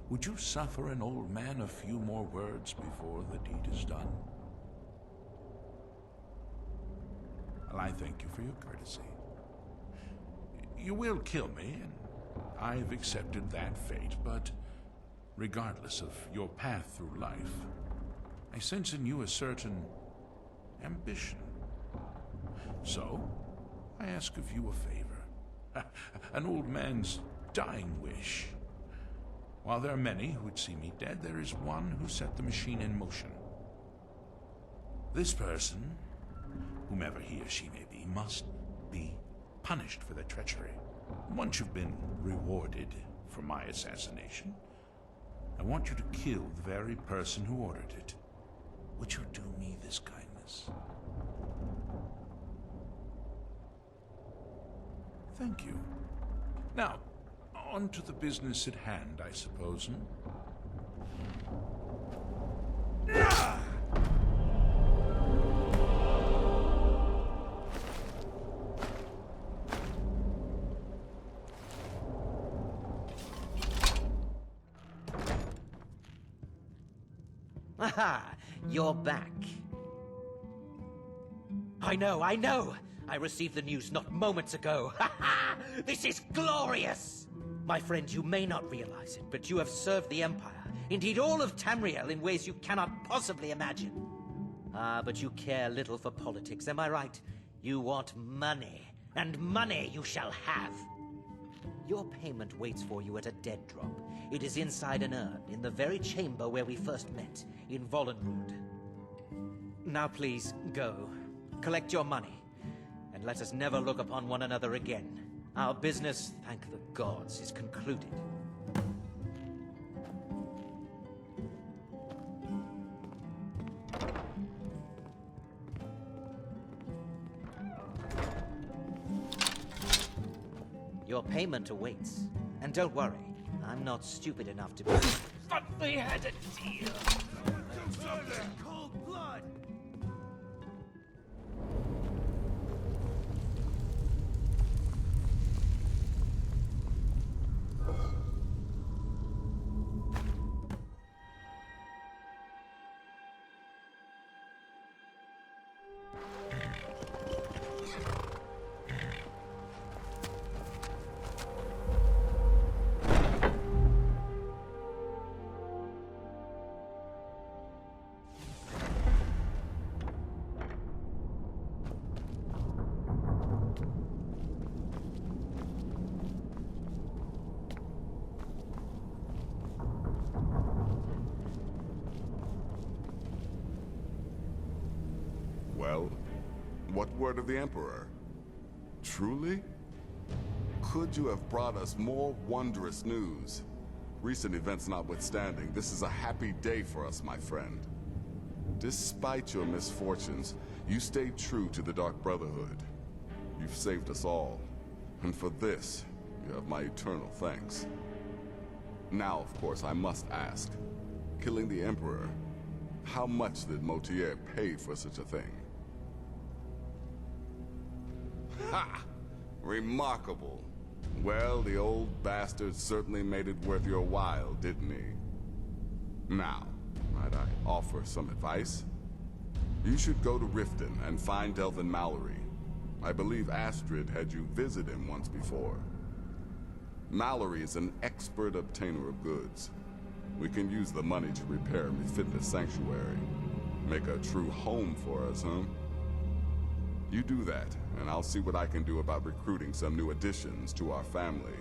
would you suffer an old man a few more words before the deed is done? Well, I thank you for your courtesy. You will kill me, and I've accepted that fate, but regardless of your path through life, I sense in you a certain ambition. So, I ask of you a favor. An old man's dying wish. While there are many who would see me dead, there is one who set the machine in motion. This person whomever he or she may be, must be punished for their treachery. Once you've been rewarded for my assassination, I want you to kill the very person who ordered it. Would you do me this kindness? Thank you. Now, on to the business at hand, I suppose, Aha! You're back. I know! I received the news not moments ago. Ha ha! This is glorious! My friend, you may not realize it, but you have served the Empire, indeed all of Tamriel, in ways you cannot possibly imagine. Ah, but you care little for politics, am I right? You want money, and money you shall have. Your payment waits for you at a dead drop. It is inside an urn, in the very chamber where we first met, in Vollenrood. Now please, go. Collect your money, and let us never look upon one another again. Our business, thank the gods, is concluded. Your payment awaits. And don't worry, I'm not stupid enough to be... But we had a deal! Cold blood! Well, what word of the Emperor? Truly? Could you have brought us more wondrous news? Recent events notwithstanding, this is a happy day for us, my friend. Despite your misfortunes, you stayed true to the Dark Brotherhood. You've saved us all, and for this, you have my eternal thanks. Now, of course, I must ask, killing the Emperor, how much did Motier pay for such a thing? Ha! Remarkable. Well, the old bastard certainly made it worth your while, didn't he? Now, might I offer some advice? You should go to Riften and find Delvin Mallory. I believe Astrid had you visit him once before. Mallory is an expert obtainer of goods. We can use the money to repair and refit the sanctuary. Make a true home for us, huh? You do that, and I'll see what I can do about recruiting some new additions to our family.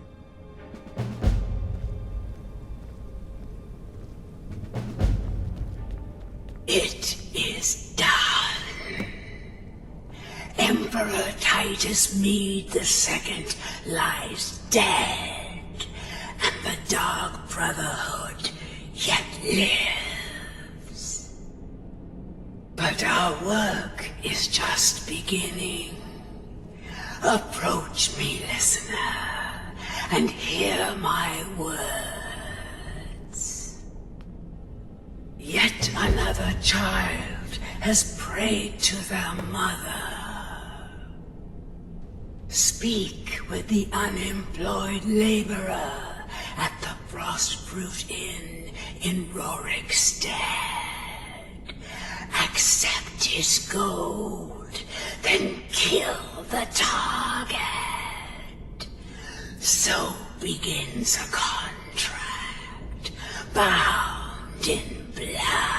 It is done. Emperor Titus Mede II lies dead, and the Dark Brotherhood yet lives. But our work is just beginning. Approach me, listener, and hear my words. Yet another child has prayed to their mother. Speak with the unemployed laborer at the Frostfruit Inn in Rorikstead. Accept his gold, then kill the target. So begins a contract, bound in blood.